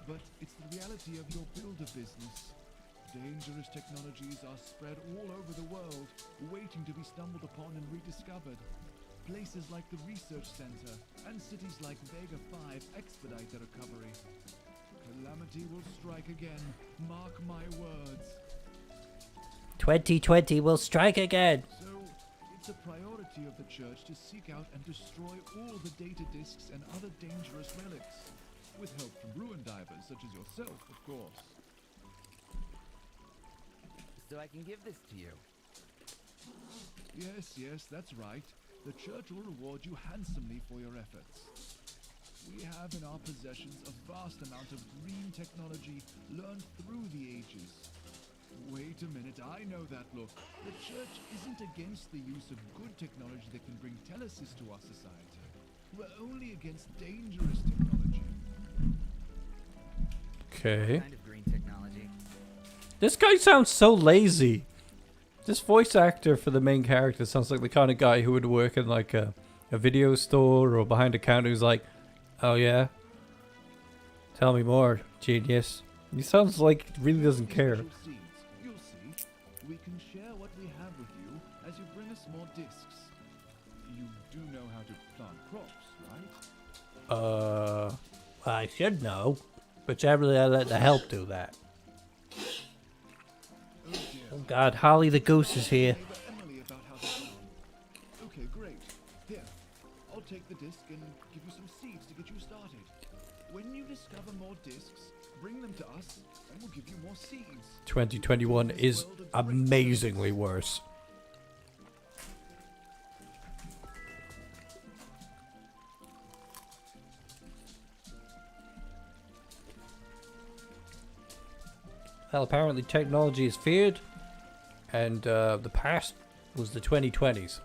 But it's the reality of your builder business. Dangerous technologies are spread all over the world, waiting to be stumbled upon and rediscovered. Places like the Research Center and cities like Vega 5 expedite the recovery. Calamity will strike again, mark my words. 2020 will strike again. So, it's a priority of the church to seek out and destroy all the data disks and other dangerous relics, with help from ruin divers such as yourself, of course. So I can give this to you. Yes, that's right. The church will reward you handsomely for your efforts. We have in our possessions a vast amount of green technology learned through the ages. Wait a minute, I know that look. The church isn't against the use of good technology that can bring telesis to our society. We're only against dangerous technology. Okay. Kind of green technology. This guy sounds so lazy. This voice actor for the main character sounds like the kind of guy who would work in like a video store or behind a counter who's like, oh yeah? Tell me more, genius. He sounds like he really doesn't care. You'll see. We can share what we have with you as you bring us more discs. You do know how to plant crops, right? I should know, but generally I let the help do that. Oh God, Holly the goose is here. Emily about how they're going. Okay, great. Here, I'll take the disc and give you some seeds to get you started. When you discover more discs, Bring them to us, and we'll give you more seeds. 2021 is amazingly worse. Well, apparently technology is feared, and the past was the 2020s.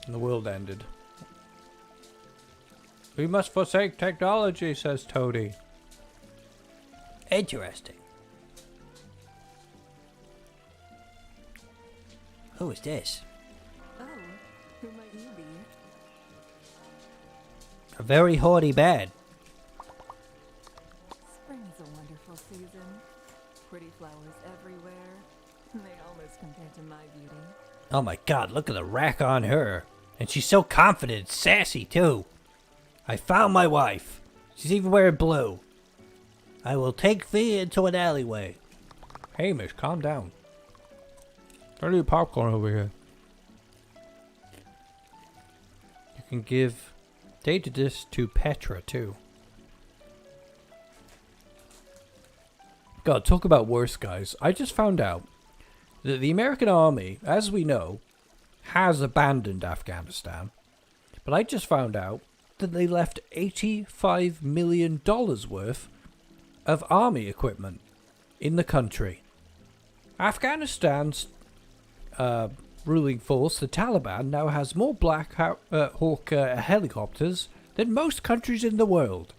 And the world ended. We must forsake technology, says Toady. Interesting. Who is this? Oh, who might you be? A very haughty man. Spring's a wonderful season. Pretty flowers everywhere. They almost compare to my beauty. Oh my god, look at the rack on her. And she's so confident and sassy too. I found my wife. She's even wearing blue. I will take thee into an alleyway. Hamish, calm down. Don't do popcorn over here. You can give data disc to Petra too. God, talk about worse, guys. I just found out that the American army, as we know, has abandoned Afghanistan. But I just found out that they left $85 million worth of army equipment in the country. Afghanistan's ruling force, the Taliban, now has more Black Hawk helicopters than most countries in the world.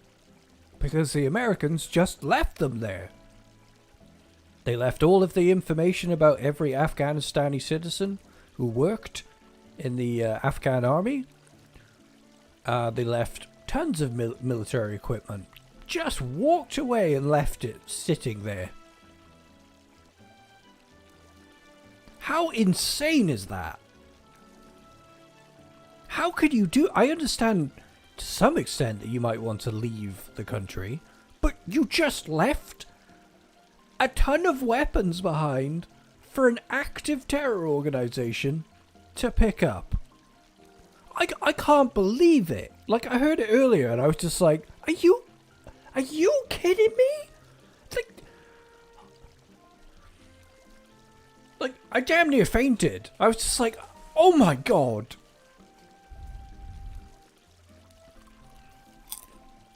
Because the Americans just left them there. They left all of the information about every Afghanistani citizen who worked in the Afghan army. They left tons of military equipment. Just walked away and left it sitting there. How insane is that? How could you do... I understand to some extent that you might want to leave the country, but you just left a ton of weapons behind for an active terror organization to pick up. I can't believe it. Like, I heard it earlier and I was just like, are you kidding me? Like, I damn near fainted. I was just like, oh my god.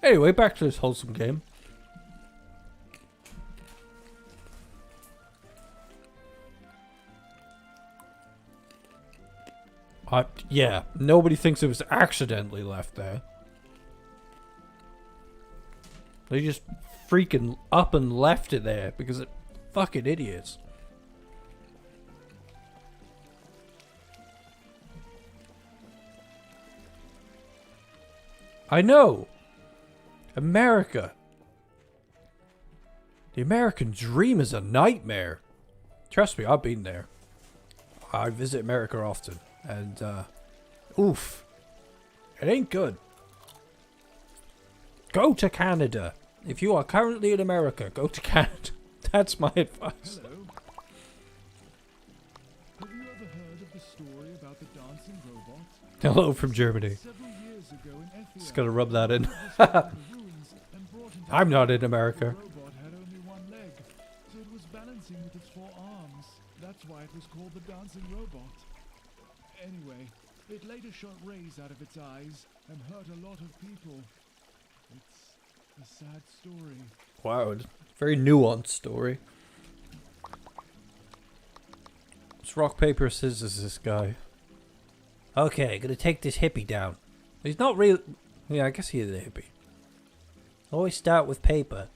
Anyway, back to this wholesome game. Yeah, nobody thinks it was accidentally left there. They just freaking up and left it there because it fucking idiots. I know. America. The American dream is a nightmare. Trust me, I've been there. I visit America often. And, oof. It ain't good. Go to Canada. If you are currently in America, go to Canada. That's my advice. Hello. Have you ever heard of the story about the dancing robot? Hello from Germany. Several years ago in Effiat, Just gotta rub that in. ruins and brought into I'm not in America. The robot had only one leg, so it was balancing with its four arms. That's why it was called the dancing robot. Anyway, it later shot rays out of its eyes and hurt a lot of people. It's a sad story. Wow, it's a very nuanced story. It's rock, paper, scissors, this guy. Okay, gonna take this hippie down. He's not real. Yeah, I guess he is a hippie. Always start with paper.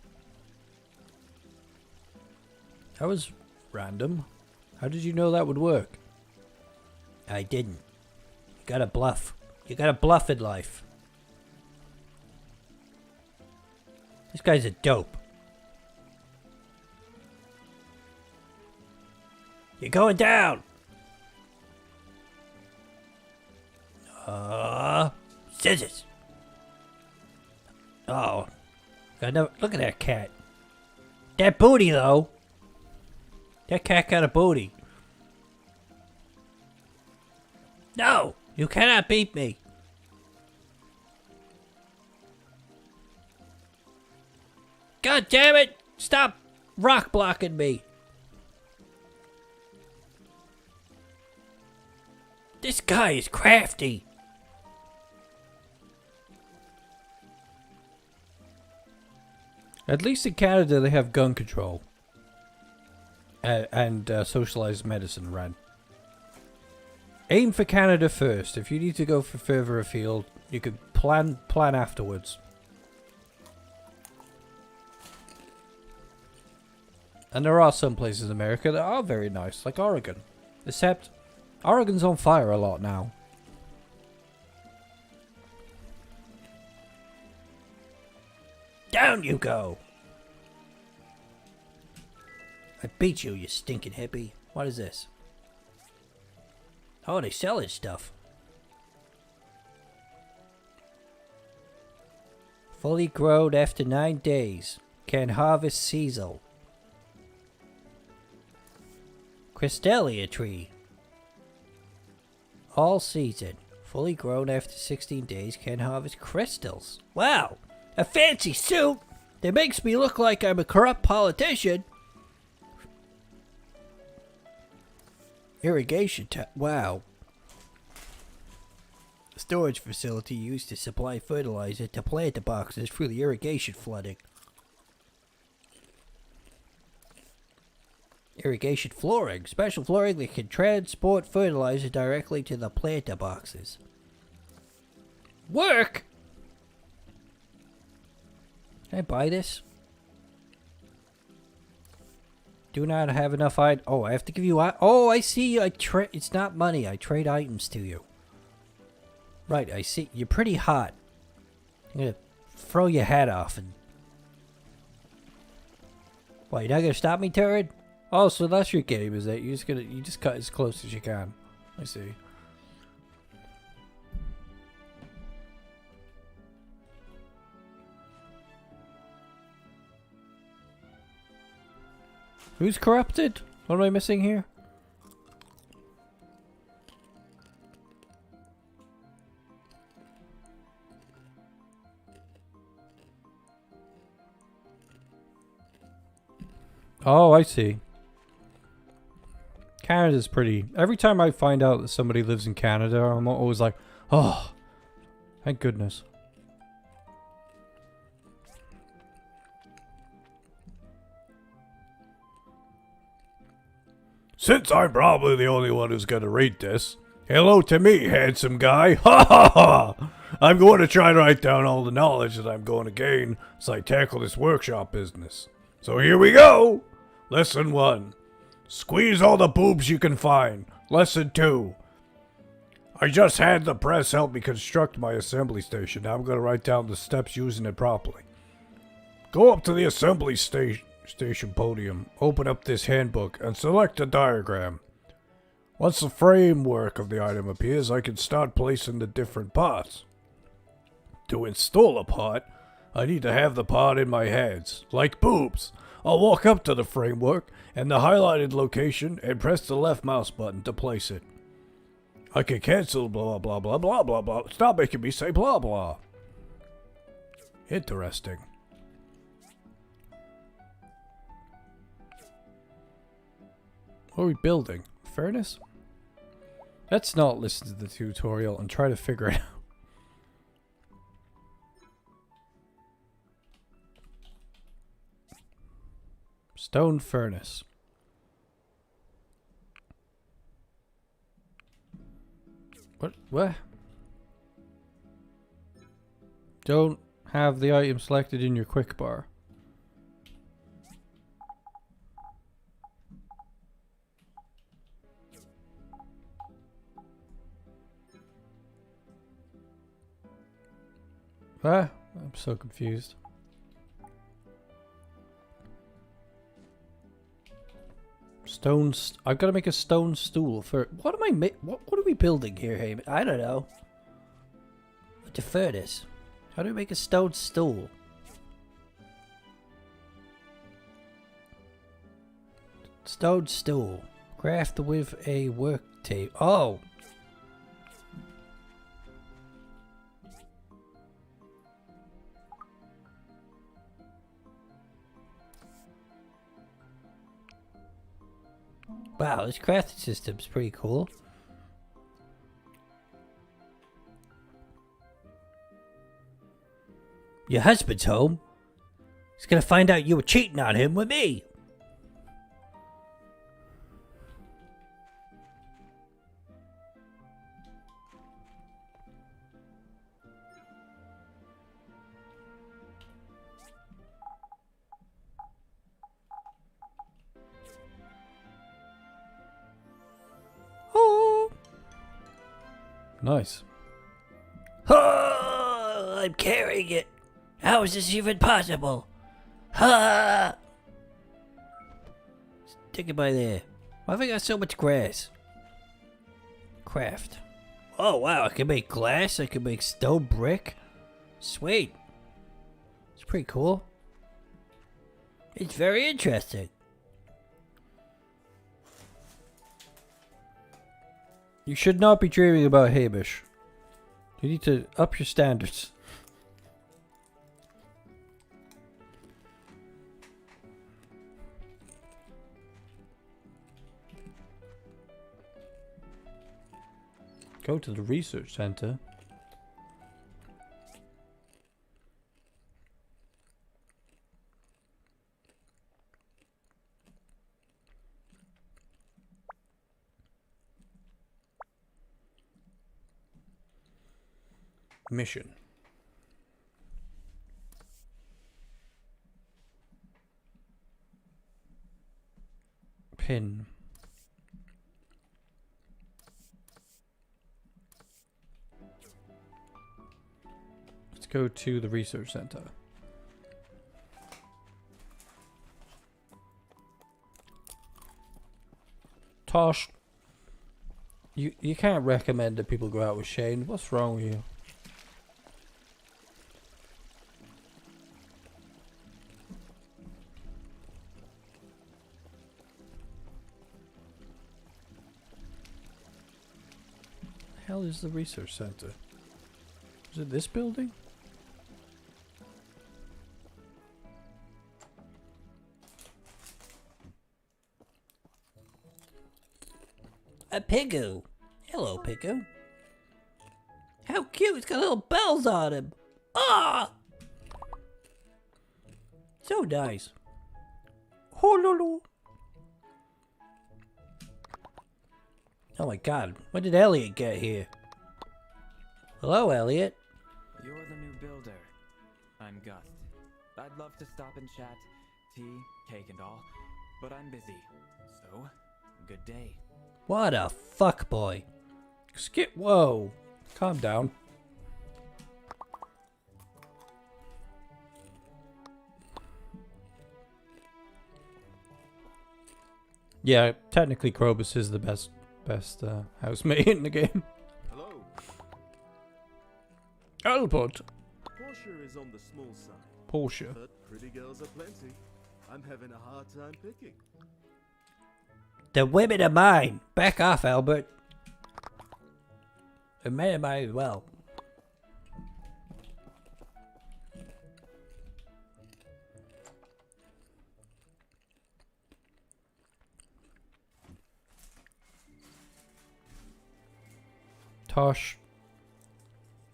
That was random. How did you know that would work? I didn't. You gotta bluff. You gotta bluff in life. This guy's a dope. You're going down! Scissors! Oh. Look at that cat. That booty, though. That cat got a booty. No! You cannot beat me! God damn it! Stop rock blocking me. This guy is crafty. At least in Canada they have gun control. And socialized medicine, Ren. Aim for Canada first. If you need to go for further afield, you could plan afterwards. And there are some places in America that are very nice, like Oregon. Except, Oregon's on fire a lot now. Down you go. I beat you, you stinking hippie. What is this? Oh, they sell his stuff. Fully grown after 9 days. Can harvest Cecil. Crystalia tree. All season. Fully grown after 16 days. Can harvest crystals. Wow! A fancy suit that makes me look like I'm a corrupt politician. Irrigation wow. Storage facility used to supply fertilizer to plant boxes through the irrigation flooding. Irrigation flooring. Special flooring that can transport fertilizer directly to the planter boxes. Work? Can I buy this? Do not have enough oh, I have to give you oh, I see. It's not money. I trade items to you. Right, I see. You're pretty hot. I'm gonna throw your hat off and... What, you're not gonna stop me, Turin? Oh, so that's your game, is it? You just cut as close as you can. I see. Who's corrupted? What am I missing here? Oh, I see. Canada's pretty... Every time I find out that somebody lives in Canada, I'm always like, oh, thank goodness. Since I'm probably the only one who's gonna read this, hello to me, handsome guy. Ha ha ha! I'm going to try to write down all the knowledge that I'm going to gain as I tackle this workshop business. So here we go! Lesson 1. Squeeze all the boobs you can find. Lesson 2. I just had the press help me construct my assembly station. Now I'm going to write down the steps using it properly. Go up to the assembly station podium, open up this handbook, and select a diagram. Once the framework of the item appears, I can start placing the different parts. To install a part, I need to have the part in my hands, like boobs. I'll walk up to the framework and the highlighted location and press the left mouse button to place it. I can cancel blah blah blah blah blah blah. Stop making me say blah blah. Interesting. What are we building? Furnace? Let's not listen to the tutorial and try to figure it out. Stone furnace. What? Don't have the item selected in your quick bar. I'm so confused. I've got to make a stone stool for... What am I what are we building here, Hamish? I don't know. To furnace. How do we make a stone stool? Stone stool. Craft with a work table. Oh! Wow, this crafting system's pretty cool. Your husband's home. He's gonna find out you were cheating on him with me. Oh. Nice. Oh, I'm carrying it. How is this even possible? Ha! Stick it by there. Why have I got so much grass? Craft. Oh wow, I can make glass, I can make stone brick. Sweet. It's pretty cool. It's very interesting. You should not be dreaming about Hamish. You need to up your standards. Go to the research center. Mission. Pin. Let's go to the research center. Tosh, you can't recommend that people go out with Shane. What's wrong with you? The hell is the research center? Is it this building? A Pigoo. Hello, Pigoo. How cute! It's got little bells on him. Ah! So nice. Hololo. Oh my god, when did Elliot get here? Hello, Elliot. You're the new builder. I'm Gus. I'd love to stop and chat, tea, cake and all, but I'm busy. So, good day. What a fuckboy. Skip. Whoa. Calm down. Yeah, technically Krobus is the best housemate in the game. Hello. Albert. Portia is on the small side. Portia. But pretty girls are plenty. I'm having a hard time picking. The women are mine. Back off, Albert. The men are mine as well. Tosh,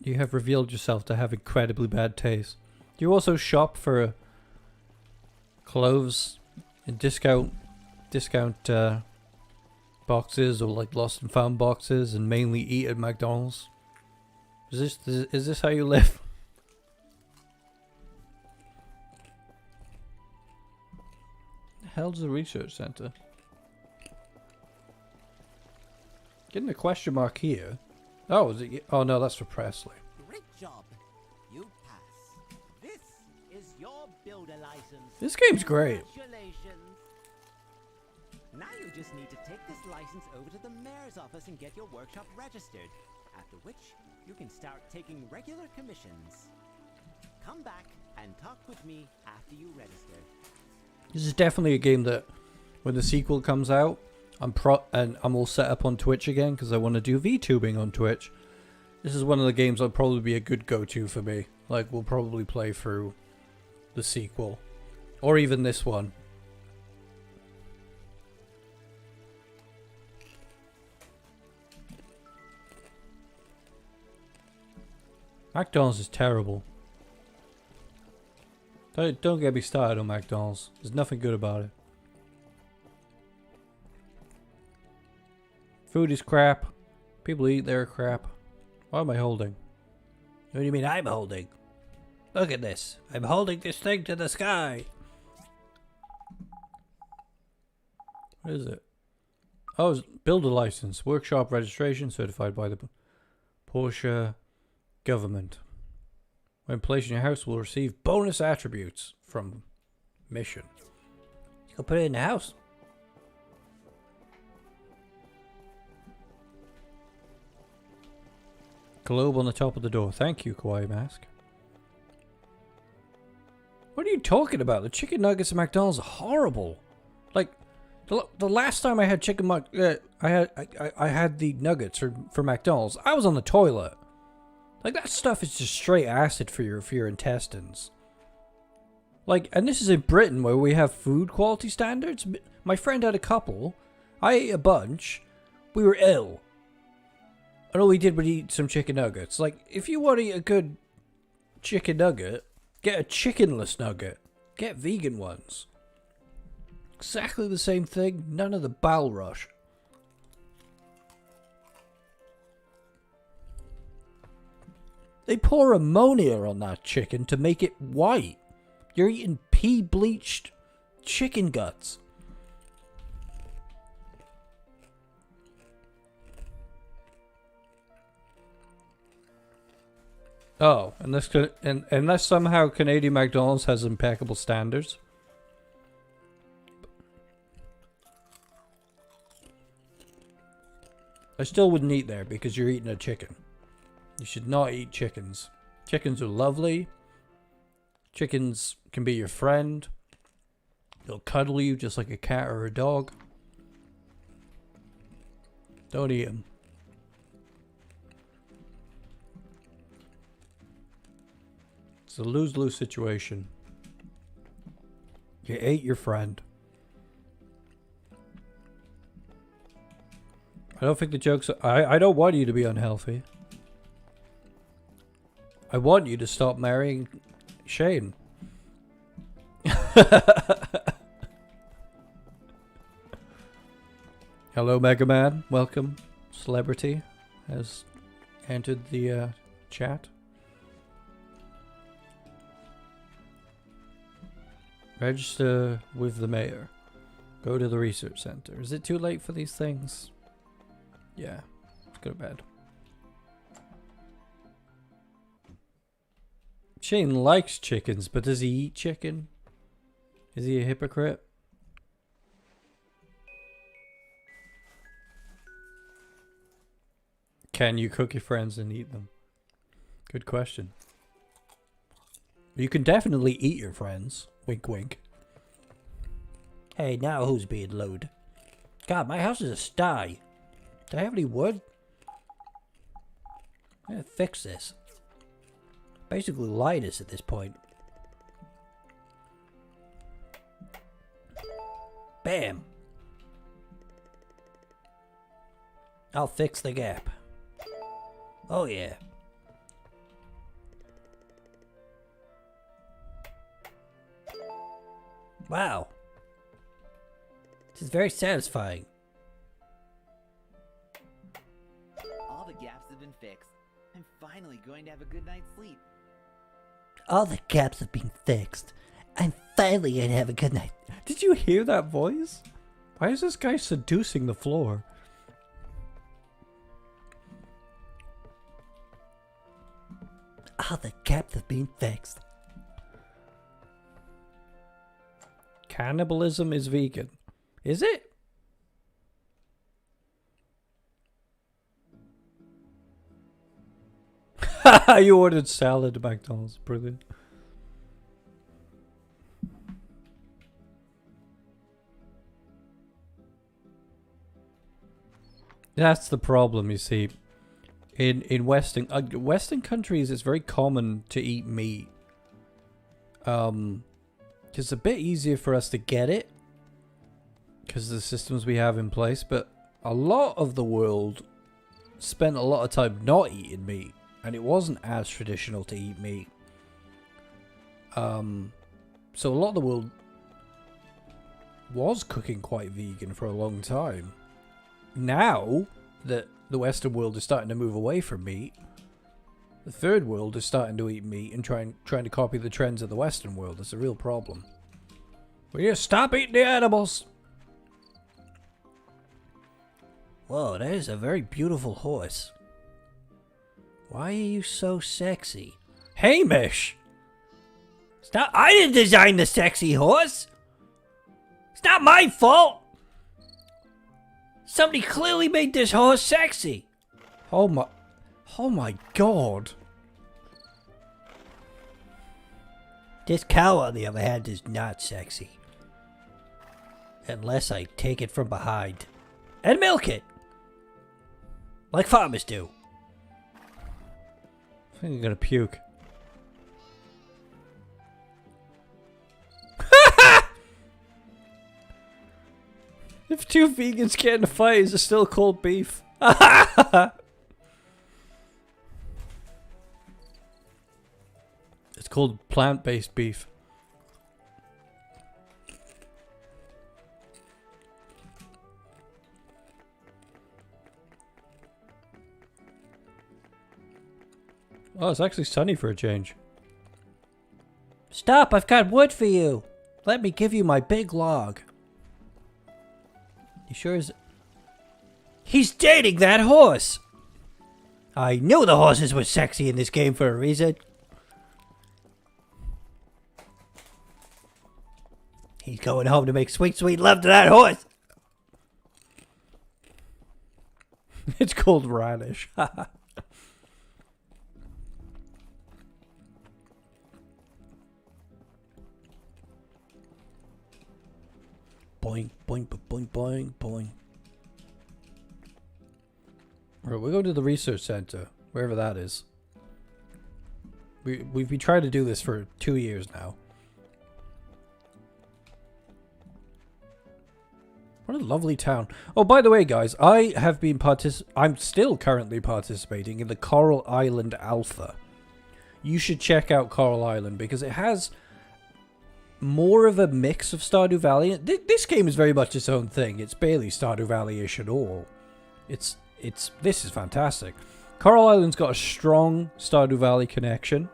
you have revealed yourself to have incredibly bad taste. Do you also shop for clothes in discount boxes, or like lost and found boxes, and mainly eat at McDonald's? Is this how you live? The hell's the research center? Getting a question mark here. Oh, is it? Oh no, that's for Presley. Great job. You pass. This is your builder license. This game's great. Congratulations. Now you just need to take this license over to the mayor's office and get your workshop registered. After which, you can start taking regular commissions. Come back and talk with me after you register. This is definitely a game that, when the sequel comes out, I'm all set up on Twitch again because I want to do VTubing on Twitch. This is one of the games that'll probably be a good go-to for me. Like, we'll probably play through the sequel, or even this one. McDonald's is terrible. Don't get me started on McDonald's. There's nothing good about it. Food is crap. People eat their crap. What am I holding? What do you mean I'm holding? Look at this. I'm holding this thing to the sky. What is it? Oh, it's builder license. Workshop registration certified by the Portia government. When placed in your house, will receive bonus attributes from mission. You can put it in the house. Globe on the top of the door. Thank you, Kawaii Mask. What are you talking about? The chicken nuggets at McDonald's are horrible. Like, the last time I had I had the nuggets for McDonald's, I was on the toilet. Like, that stuff is just straight acid for your intestines. Like, and this is in Britain where we have food quality standards. My friend had a couple. I ate a bunch. We were ill. And all we did was eat some chicken nuggets. Like, if you want to eat a good chicken nugget, get a chickenless nugget. Get vegan ones. Exactly the same thing. None of the bowel rush. They pour ammonia on that chicken to make it white. You're eating pea-bleached chicken guts. Oh, unless somehow Canadian McDonald's has impeccable standards. I still wouldn't eat there because you're eating a chicken. You should not eat chickens. Chickens are lovely. Chickens can be your friend. They'll cuddle you just like a cat or a dog. Don't eat them. It's a lose-lose situation. You ate your friend. I don't think the joke's... I don't want you to be unhealthy. I want you to stop marrying Shane. Hello, Mega Man. Welcome. Celebrity has entered the chat. Register with the mayor. Go to the research center. Is it too late for these things? Yeah. Let's go to bed. Shane likes chickens, but does he eat chicken? Is he a hypocrite? Can you cook your friends and eat them? Good question. You can definitely eat your friends. Wink, wink. Hey, now who's being lewd? God, my house is a sty. Do I have any wood? I'm gonna fix this. Basically light us at this point. Bam! I'll fix the gap. Oh yeah. Wow. This is very satisfying. All the gaps have been fixed. I'm finally going to have a good night's sleep. All the gaps have been fixed. I'm finally gonna have a good night. Did you hear that voice? Why is this guy seducing the floor? All the gaps have been fixed. Cannibalism is vegan. Is it? You ordered salad at McDonald's. Brilliant. That's the problem, you see. In Western countries, it's very common to eat meat. It's a bit easier for us to get it because of the systems we have in place, but a lot of the world spent a lot of time not eating meat and it wasn't as traditional to eat meat. So a lot of the world was cooking quite vegan for a long time. Now that the Western world is starting to move away from meat, the third world is starting to eat meat and trying to copy the trends of the Western world. It's a real problem. We need to stop eating the animals. Whoa, that is a very beautiful horse. Why are you so sexy? Hamish! Stop! I didn't design the sexy horse! It's not my fault! Somebody clearly made this horse sexy! Oh my god. This cow, on the other hand, is not sexy. Unless I take it from behind. And milk it! Like farmers do. I think I'm gonna puke. If two vegans get in a fight, is it still called beef? It's called plant-based beef. Oh, it's actually sunny for a change. Stop! I've got wood for you! Let me give you my big log. You sure is... He's dating that horse! I knew the horses were sexy in this game for a reason. He's going home to make sweet, sweet love to that horse! It's called radish. Boing, boing, boing, boing, boing. Right, we're going to the research center, wherever that is. We've been trying to do this for 2 years now. What a lovely town. Oh, by the way, guys, I have been I'm still currently participating in the Coral Island Alpha. You should check out Coral Island because it has more of a mix of Stardew Valley. This game is very much its own thing. It's barely Stardew Valley-ish at all. This is fantastic. Coral Island's got a strong Stardew Valley connection,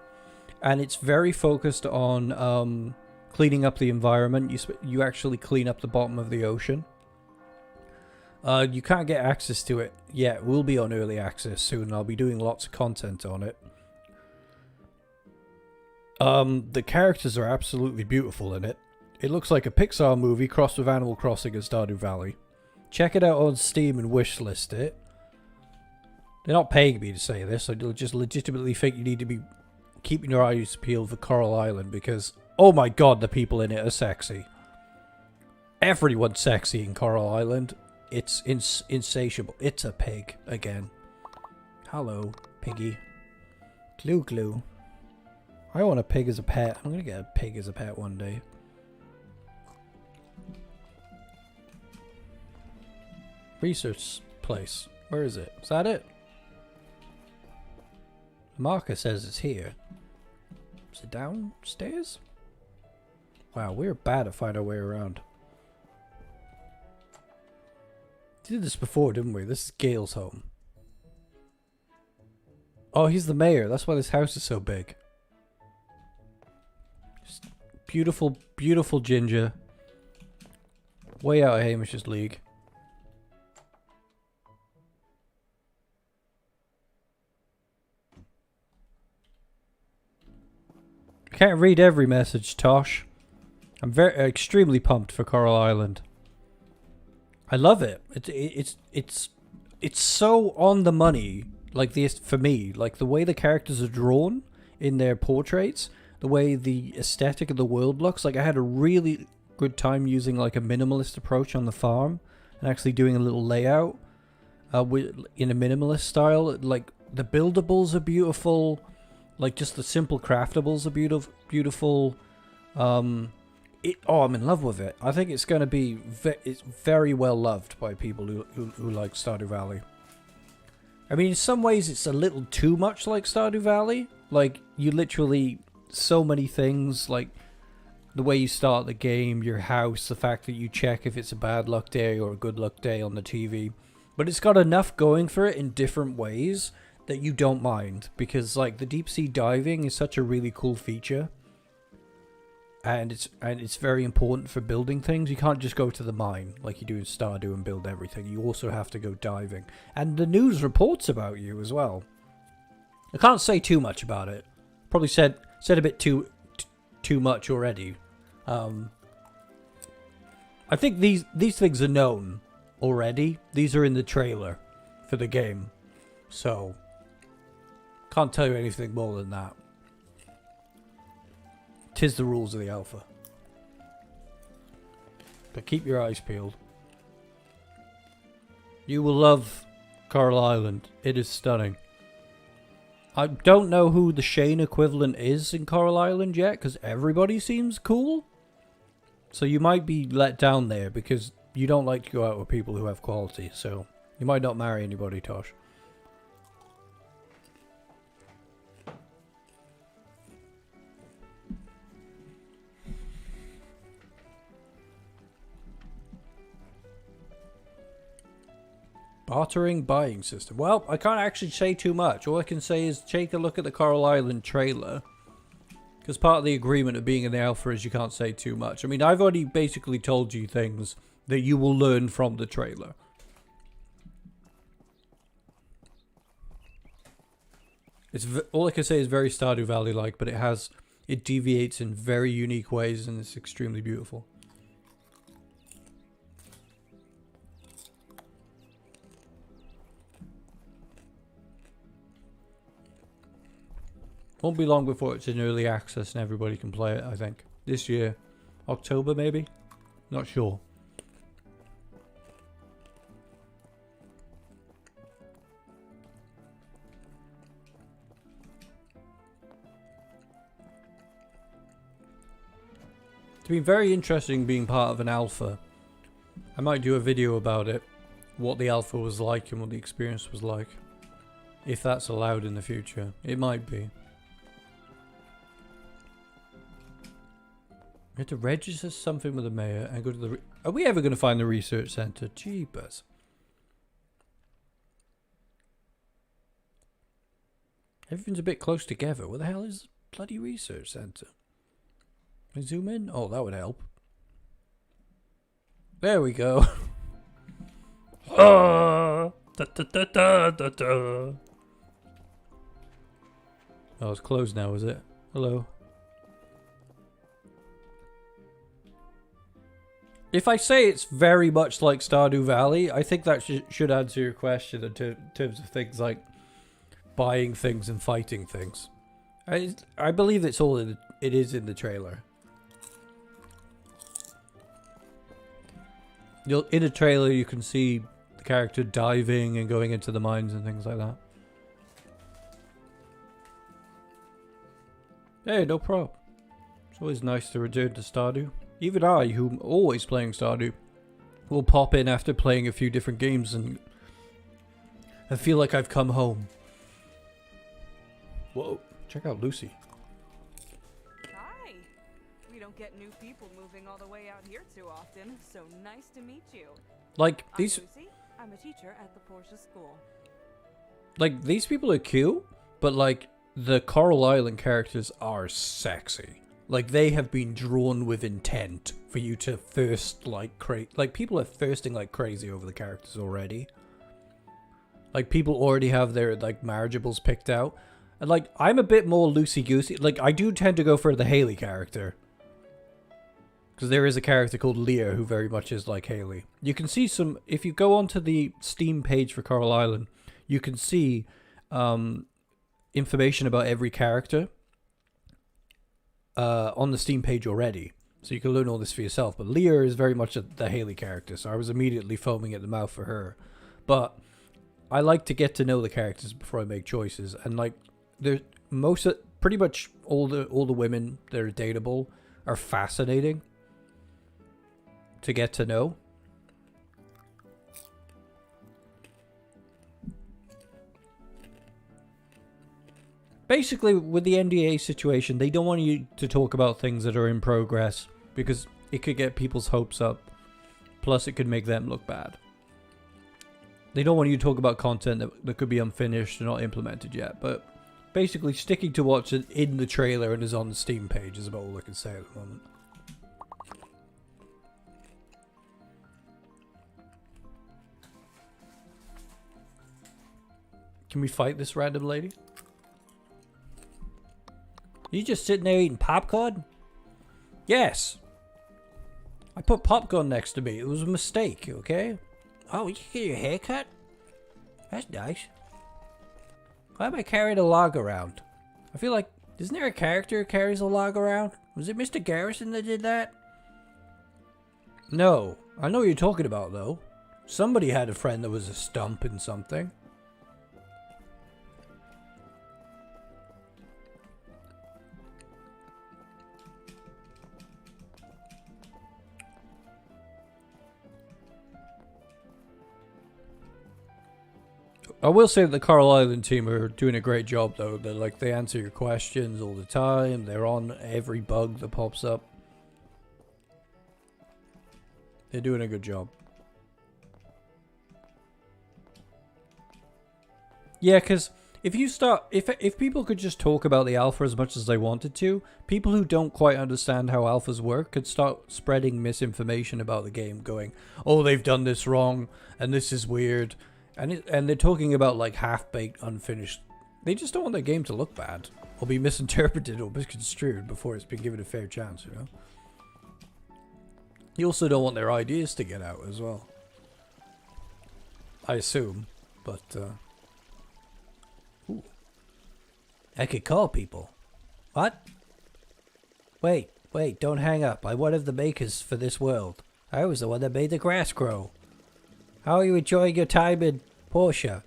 and it's very focused on cleaning up the environment. You actually clean up the bottom of the ocean. You can't get access to it yet. We'll be on early access soon. I'll be doing lots of content on it. The characters are absolutely beautiful in it. It looks like a Pixar movie crossed with Animal Crossing and Stardew Valley. Check it out on Steam and wishlist it. They're not paying me to say this. I just legitimately think you need to be keeping your eyes peeled for Coral Island because, oh my god, the people in it are sexy. Everyone's sexy in Coral Island. It's insatiable. It's a pig again. Hello, piggy. Glue glue. I want a pig as a pet. I'm gonna get a pig as a pet one day. Research place. Where is it? Is that it? The marker says it's here. Is it downstairs? Wow, we're bad at finding our way around. Did this before, didn't we? This is Gail's home. Oh, he's the mayor. That's why this house is so big. Just beautiful, beautiful ginger. Way out of Hamish's league. I can't read every message, Tosh. I'm extremely pumped for Coral Island. I love it. It's so on the money. Like this for me, like the way the characters are drawn in their portraits, the way the aesthetic of the world looks. Like I had a really good time using like a minimalist approach on the farm and actually doing a little layout in a minimalist style. Like the buildables are beautiful. Like just the simple craftables are beautiful. I'm in love with it. I think it's going to be it's very well loved by people who like Stardew Valley. I mean, in some ways it's a little too much like Stardew Valley. Like, you literally, so many things, like the way you start the game, your house, the fact that you check if it's a bad luck day or a good luck day on the TV. But it's got enough going for it in different ways that you don't mind. Because, like, the deep sea diving is such a really cool feature. And it's very important for building things. You can't just go to the mine like you do in Stardew and build everything. You also have to go diving. And the news reports about you as well. I can't say too much about it. Probably said a bit too much already. I think these things are known already. These are in the trailer for the game. So, can't tell you anything more than that. 'Tis the rules of the alpha. But keep your eyes peeled. You will love Coral Island. It is stunning. I don't know who the Shane equivalent is in Coral Island yet, because everybody seems cool. So you might be let down there because you don't like to go out with people who have quality. So you might not marry anybody, Tosh. Bartering buying system. Well, I can't actually say too much. All I can say is take a look at the Coral Island trailer. Because part of the agreement of being in the alpha is you can't say too much. I mean, I've already basically told you things that you will learn from the trailer. All I can say is very Stardew Valley-like, but it deviates in very unique ways and it's extremely beautiful. Won't be long before it's in early access and everybody can play it, I think. This year. October, maybe? Not sure. It's been very interesting being part of an alpha. I might do a video about it. What the alpha was like and what the experience was like. If that's allowed in the future. It might be. We have to register something with the mayor and go to the... Are we ever going to find the research centre? Jeepers. Everything's a bit close together. Where the hell is the bloody research centre? Can I zoom in? Oh, that would help. There we go. Oh, it's closed now, is it? Hello. If I say it's very much like Stardew Valley, I think that should answer your question in terms of things like buying things and fighting things. I believe it is in the trailer. In the trailer you can see the character diving and going into the mines and things like that. Hey, no problem. It's always nice to return to Stardew. Even I, who'm always playing Stardew, will pop in after playing a few different games and I feel like I've come home. Whoa, check out Lucy. Hi. We don't get new people moving all the way out here too often, so nice to meet you. Like, I'm these... Lucy. I'm a teacher at the Portia school. Like, these people are cute, but like, the Coral Island characters are sexy. Like, they have been drawn with intent for you to thirst like crazy. Like, people are thirsting like crazy over the characters already. Like, people already have their, like, marriageables picked out. And, like, I'm a bit more loosey-goosey. Like, I do tend to go for the Haley character. Because there is a character called Leah who very much is like Haley. You can see some... If you go onto the Steam page for Coral Island, you can see information about every character on the Steam page already. So you can learn all this for yourself. But Leah is very much the Haley character, so I was immediately foaming at the mouth for her. But I like to get to know the characters before I make choices. And like, there's pretty much all the women that are dateable are fascinating to get to know. Basically, with the NDA situation, they don't want you to talk about things that are in progress because it could get people's hopes up. Plus, it could make them look bad. They don't want you to talk about content that could be unfinished and not implemented yet. But basically, sticking to what's in the trailer and is on the Steam page is about all I can say at the moment. Can we fight this random lady? You just sitting there eating popcorn? Yes. I put popcorn next to me. It was a mistake, okay? Oh, you get your hair cut? That's nice. Why am I carrying a log around? I feel like, isn't there a character who carries a log around? Was it Mr. Garrison that did that? No. I know what you're talking about, though. Somebody had a friend that was a stump in something. I will say that the Coral Island team are doing a great job, though. They answer your questions all the time. They're on every bug that pops up. They're doing a good job. Yeah, because if people could just talk about the alpha as much as they wanted to, people who don't quite understand how alphas work could start spreading misinformation about the game, going, "Oh, they've done this wrong, and this is weird." And they're talking about like half-baked, unfinished. They just don't want their game to look bad or be misinterpreted or misconstrued before it's been given a fair chance, you know? You also don't want their ideas to get out as well. I assume, but ooh. I could call people. What? Wait, don't hang up. I'm one of the makers for this world. I was the one that made the grass grow. How are you enjoying your time in Portia?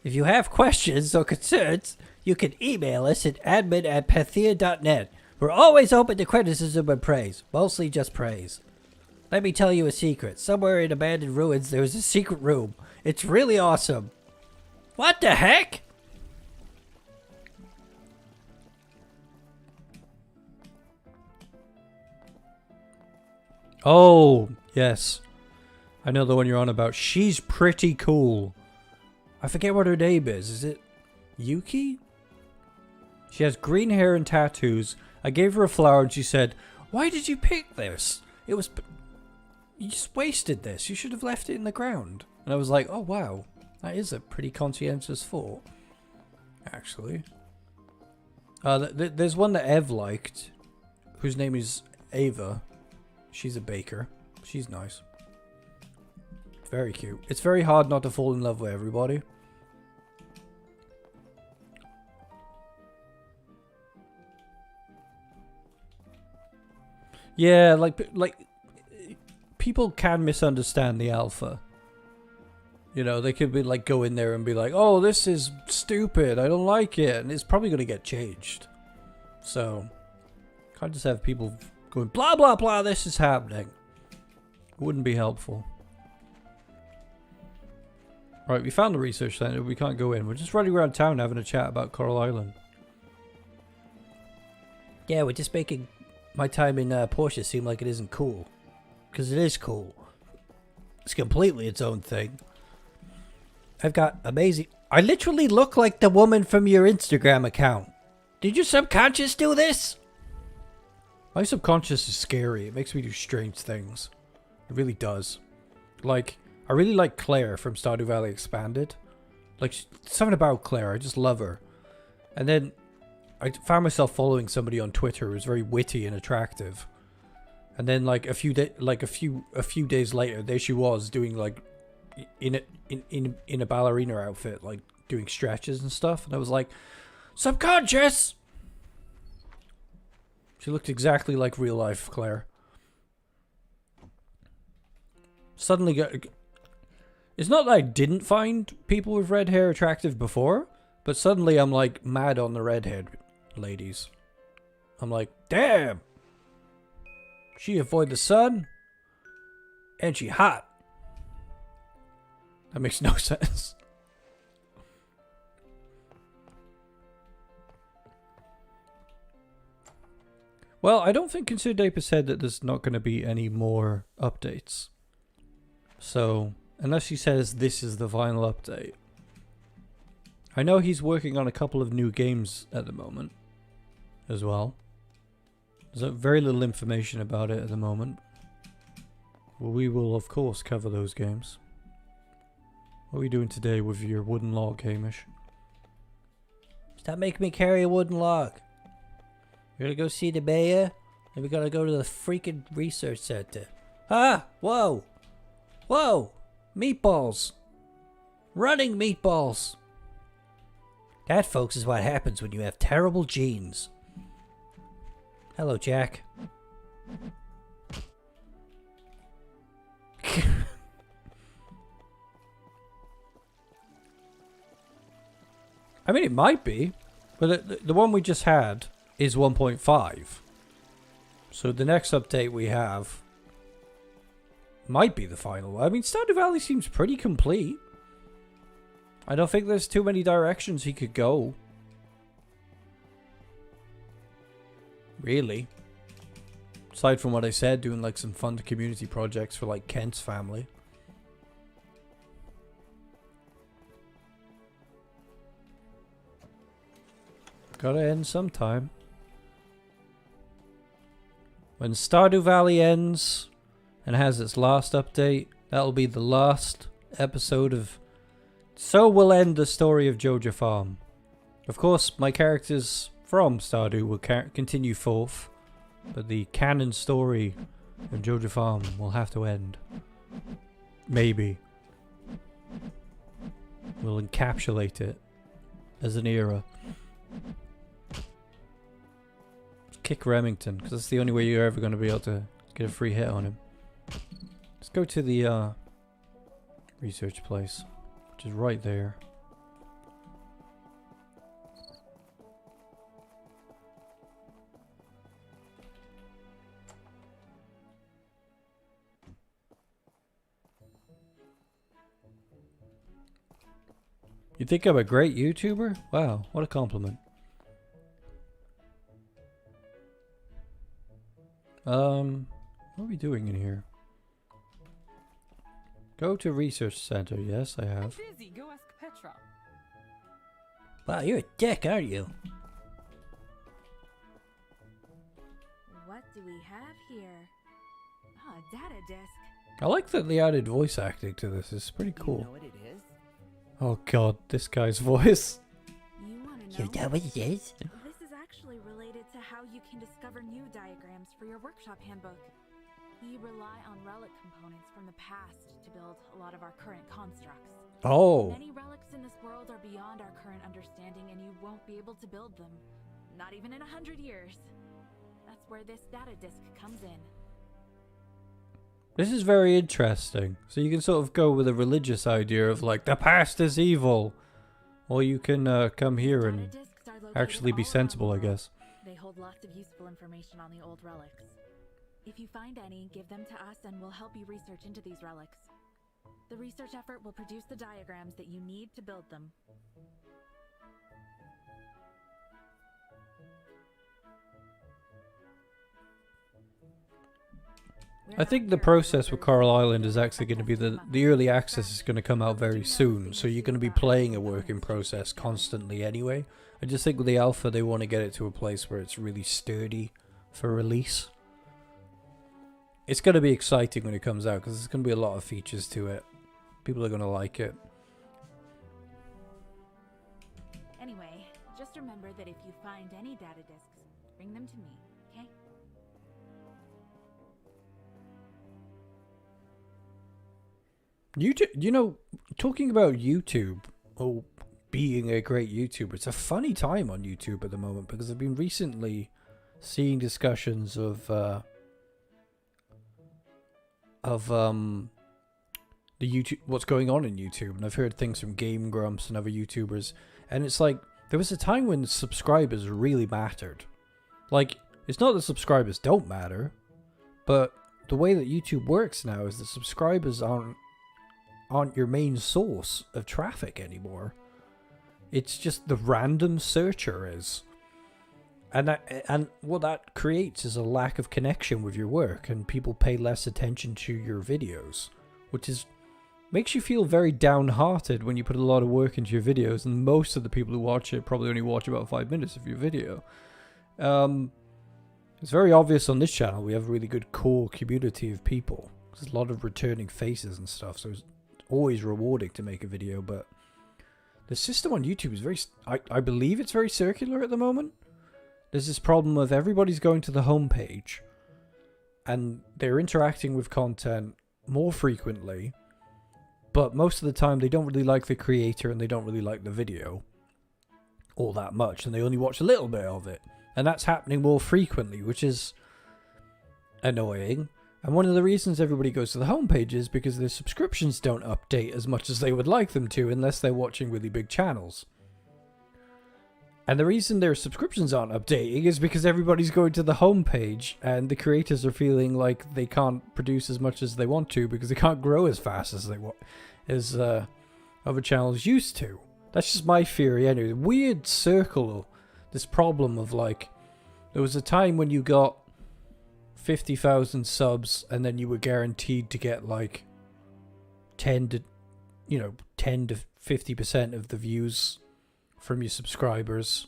If you have questions or concerns, you can email us at admin@pathea.net. We're always open to criticism and praise. Mostly just praise. Let me tell you a secret. Somewhere in abandoned ruins, there is a secret room. It's really awesome. What the heck? oh, yes. I know the one you're on about. She's pretty cool. I forget what her name is. Is it Yuki? She has green hair and tattoos. I gave her a flower and she said, "Why did you pick this? You just wasted this. You should have left it in the ground." And I was like, oh wow. That is a pretty conscientious thought. Actually. There's one that Ev liked. Whose name is Ava. She's a baker. She's nice. Very cute. It's very hard not to fall in love with everybody. Yeah, like people can misunderstand the alpha. You know, they could be like go in there and be like, "Oh, this is stupid. I don't like it," and it's probably going to get changed. So, can't just have people going blah blah blah. This is happening. It wouldn't be helpful. Right, we found the research center. We can't go in. We're just running around town having a chat about Coral Island. Yeah, we're just making My Time in Portia seem like it isn't cool. Because it is cool. It's completely its own thing. I've got amazing... I literally look like the woman from your Instagram account. Did your subconscious do this? My subconscious is scary. It makes me do strange things. It really does. Like... I really like Claire from Stardew Valley Expanded. Like, something about Claire. I just love her. And then I found myself following somebody on Twitter who was very witty and attractive. And then like a few days later, there she was doing like in a ballerina outfit, like doing stretches and stuff. And I was like, subconscious. She looked exactly like real life Claire. Suddenly got... It's not that I didn't find people with red hair attractive before, but suddenly I'm like mad on the redhead ladies. I'm like, damn! She avoid the sun, and she hot. That makes no sense. Well, I don't think Consider Daper said that there's not going to be any more updates. So, unless he says this is the final update. I know he's working on a couple of new games at the moment as well. There's very little information about it at the moment. Well, we will, of course, cover those games. What are we doing today with your wooden log, Hamish? Stop making me carry a wooden log. We're gonna go see the mayor, and we gotta go to the freaking research center. Ah! Whoa! Whoa! Meatballs! Running meatballs! That, folks, is what happens when you have terrible genes. Hello, Jack. I mean, it might be, but the one we just had is 1.5. So the next update we have might be the final. I mean, Stardew Valley seems pretty complete. I don't think there's too many directions he could go. Really. Aside from what I said, doing like some fun community projects for like Kent's family. Gotta end sometime. When Stardew Valley ends and has its last update, that'll be the last episode of... So will end the story of Joja Farm. Of course, my characters from Stardew will continue forth, but the canon story of Joja Farm will have to end. Maybe. We'll encapsulate it as an era. Kick Remington, because that's the only way you're ever going to be able to get a free hit on him. Let's go to the research place, which is right there. You think I'm a great YouTuber? Wow, what a compliment. What are we doing in here? Go to research center. Yes, I have. I'm busy. Go ask Petra. Wow, you're a dick, aren't you? What do we have here? Oh, a data disk. I like that they added voice acting to this. It's pretty cool. You know what it is? Oh god, this guy's voice. You want to know? You know what it is? This is actually related to how you can discover new diagrams for your workshop handbook. We rely on relic components from the past to build a lot of our current constructs. Oh. Many relics in this world are beyond our current understanding, and you won't be able to build them. Not even in 100 years. That's where this data disk comes in. This is very interesting. So you can sort of go with a religious idea of like, the past is evil. Or you can come here and actually be sensible, I guess. They hold lots of useful information on the old relics. If you find any, give them to us and we'll help you research into these relics. The research effort will produce the diagrams that you need to build them. I think the process with Coral Island is actually going to be the early access is going to come out very soon, so you're going to be playing a work in process constantly anyway. I just think with the alpha they want to get it to a place where it's really sturdy for release. It's going to be exciting when it comes out because there's going to be a lot of features to it. People are going to like it. Anyway, just remember that if you find any data disks, bring them to me, okay? YouTube, you know, talking about YouTube, or being a great YouTuber, it's a funny time on YouTube at the moment because I've been recently seeing discussions of the YouTube, what's going on in YouTube, and I've heard things from Game Grumps and other YouTubers, and it's like there was a time when subscribers really mattered. Like, it's not that subscribers don't matter, but the way that YouTube works now is that subscribers aren't your main source of traffic anymore. It's just the random searcher is. And what that creates is a lack of connection with your work, and people pay less attention to your videos, which makes you feel very downhearted when you put a lot of work into your videos, and most of the people who watch it probably only watch about 5 minutes of your video. It's very obvious on this channel we have a really good core community of people. There's a lot of returning faces and stuff, so it's always rewarding to make a video, but the system on YouTube is very... I believe it's very circular at the moment. There's this problem of everybody's going to the homepage, and they're interacting with content more frequently, but most of the time they don't really like the creator and they don't really like the video all that much, and they only watch a little bit of it. And that's happening more frequently, which is annoying. And one of the reasons everybody goes to the homepage is because their subscriptions don't update as much as they would like them to unless they're watching really big channels. And the reason their subscriptions aren't updating is because everybody's going to the homepage and the creators are feeling like they can't produce as much as they want to because they can't grow as fast as they want, as other channels used to. That's just my theory anyway. Weird circle, this problem of like, there was a time when you got 50,000 subs and then you were guaranteed to get like 10 to 50% of the views from your subscribers,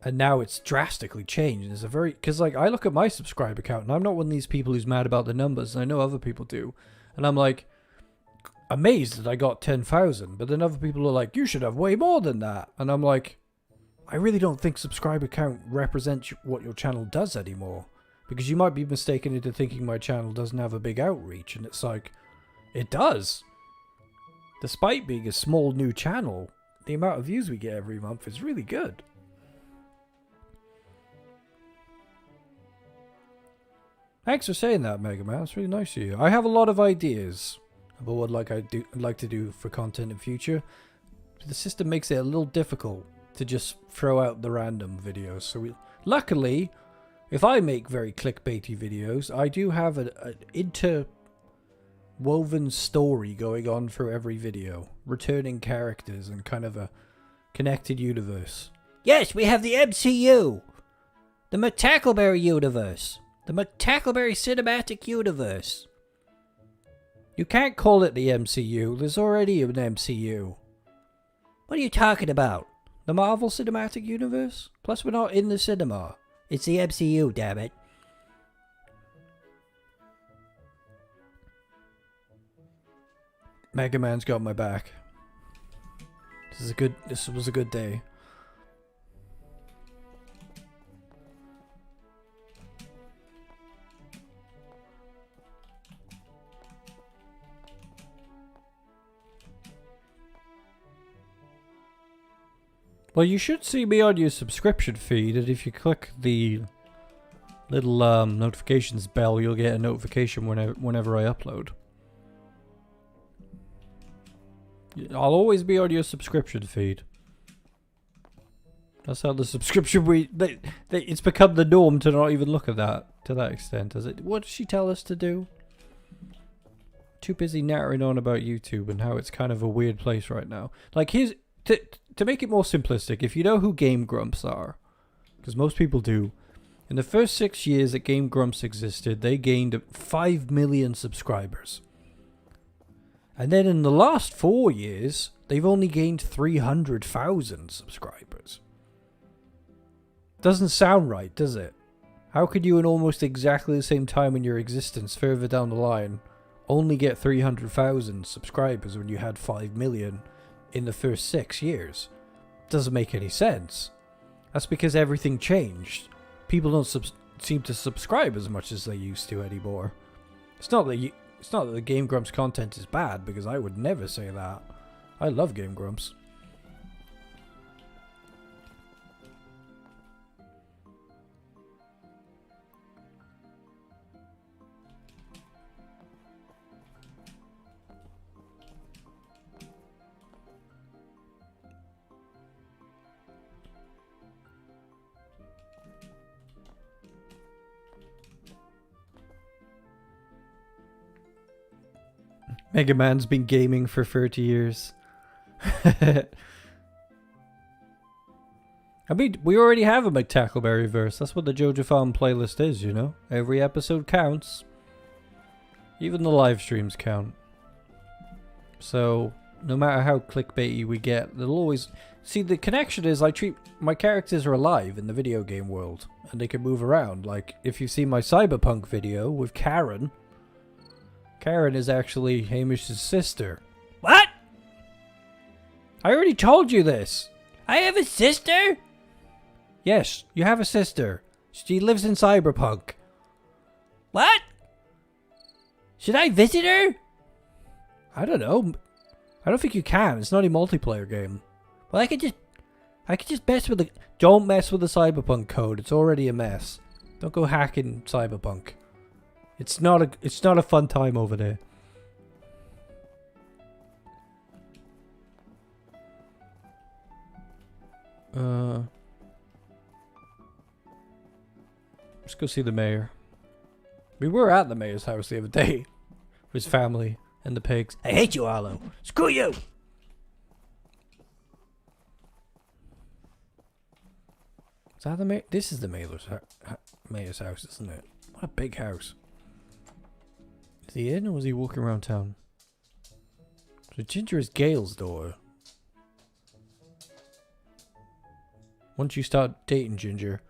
and now it's drastically changed. It's because like I look at my subscriber count and I'm not one of these people who's mad about the numbers, and I know other people do, and I'm like amazed that I got 10,000, but then other people are like, you should have way more than that, and I'm like, I really don't think subscriber count represents what your channel does anymore, because you might be mistaken into thinking my channel doesn't have a big outreach, and it's like, it does. Despite being a small new channel, the amount of views we get every month is really good. Thanks for saying that, Mega Man. It's really nice of you. I have a lot of ideas about what I'd like to do for content in future. The system makes it a little difficult to just throw out the random videos. So luckily, if I make very clickbaity videos, I do have an interwoven story going on through every video, returning characters and kind of a connected universe. Yes, we have the MCU, the McTackleberry universe, the McTackleberry cinematic universe. You can't call it the MCU. There's already an MCU. What are you talking about? The Marvel Cinematic Universe? Plus, we're not in the cinema. It's the MCU, damn it. Mega Man's got my back. This was a good day. Well, you should see me on your subscription feed, and if you click the little notifications bell, you'll get a notification whenever I upload. I'll always be on your subscription feed. That's how the subscription it's become the norm to not even look at that to that extent, is it? What does she tell us to do? Too busy nattering on about YouTube and how it's kind of a weird place right now. Like, here's to make it more simplistic, if you know who Game Grumps are, because most people do, in the first 6 years that Game Grumps existed, they gained 5 million subscribers. And then in the last 4 years, they've only gained 300,000 subscribers. Doesn't sound right, does it? How could you in almost exactly the same time in your existence further down the line only get 300,000 subscribers when you had 5 million in the first 6 years? Doesn't make any sense. That's because everything changed. People don't seem to subscribe as much as they used to anymore. It's not that the Game Grumps content is bad, because I would never say that. I love Game Grumps. Mega Man's been gaming for 30 years. I mean, we already have a McTackleberry verse. That's what the Joja Farm playlist is, you know? Every episode counts. Even the live streams count. So, no matter how clickbaity we get, they'll always... See, the connection is I treat... My characters are alive in the video game world. And they can move around. Like, if you see my Cyberpunk video with Karen... Karen is actually Hamish's sister. What? I already told you this. I have a sister? Yes, you have a sister. She lives in Cyberpunk. What? Should I visit her? I don't know. I don't think you can. It's not a multiplayer game. Well, I could just mess with the... Don't mess with the Cyberpunk code. It's already a mess. Don't go hacking Cyberpunk. It's not a fun time over there. Let's go see the mayor. We were at the mayor's house the other day. With his family and the pigs. I hate you, Arlo. Screw you! Is that the mayor? This is the mayor's house, isn't it? What a big house. Is he in or is he walking around town? So Ginger is Gail's daughter. Once you start dating Ginger,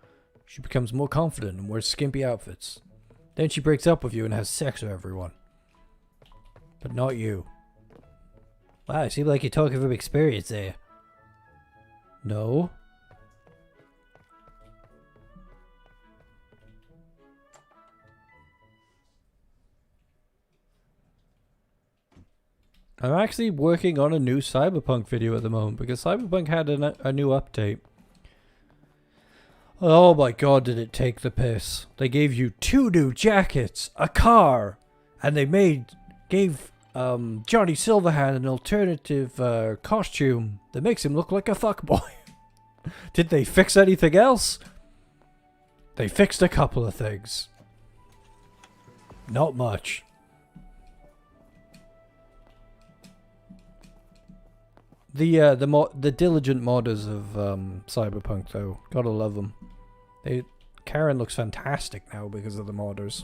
she becomes more confident and wears skimpy outfits. Then she breaks up with you and has sex with everyone. But not you. Wow, it seems like you're talking from experience there. No. I'm actually working on a new Cyberpunk video at the moment because Cyberpunk had a new update. Oh my god, did it take the piss. They gave you 2 new jackets, a car, and they gave Johnny Silverhand an alternative costume that makes him look like a fuckboy. Did they fix anything else? They fixed a couple of things. Not much. The diligent modders of Cyberpunk though, gotta love them. Karen looks fantastic now because of the modders.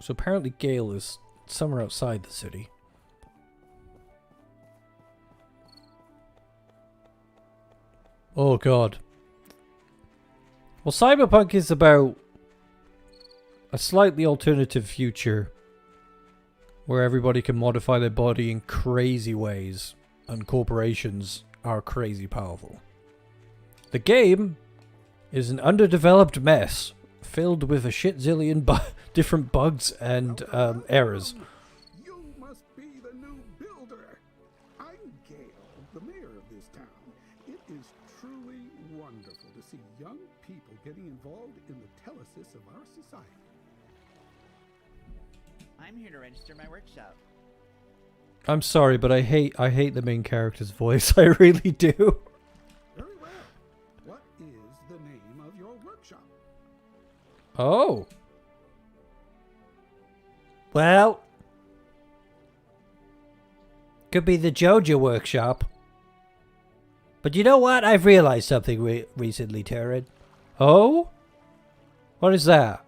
So apparently Gale is somewhere outside the city. Oh god. Well, Cyberpunk is about a slightly alternative future where everybody can modify their body in crazy ways and corporations are crazy powerful. The game is an underdeveloped mess filled with a shitzillion different bugs and errors. You must be the new builder. I'm Gale, the mayor of this town. It is truly wonderful to see young people getting involved in the telesis of our society. I'm here to register my workshop. I'm sorry, but I hate the main character's voice. I really do. Very well. What is the name of your workshop? Oh. Well, could be the Joja workshop. But you know what? I've realized something recently, Turin. Oh? What is that?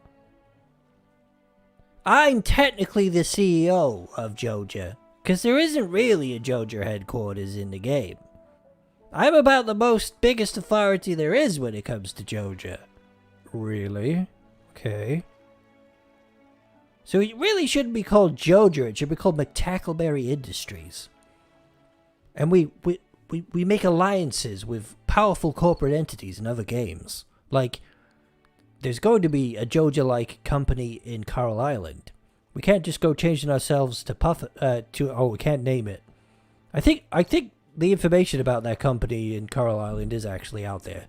I'm technically the CEO of Joja, because there isn't really a Joja headquarters in the game. I'm about the biggest authority there is when it comes to Joja. Really? Okay. So it really shouldn't be called Joja, it should be called McTackleberry Industries. And we make alliances with powerful corporate entities in other games. Like, there's going to be a Joja-like company in Coral Island. We can't just go changing ourselves to we can't name it. I think the information about that company in Coral Island is actually out there.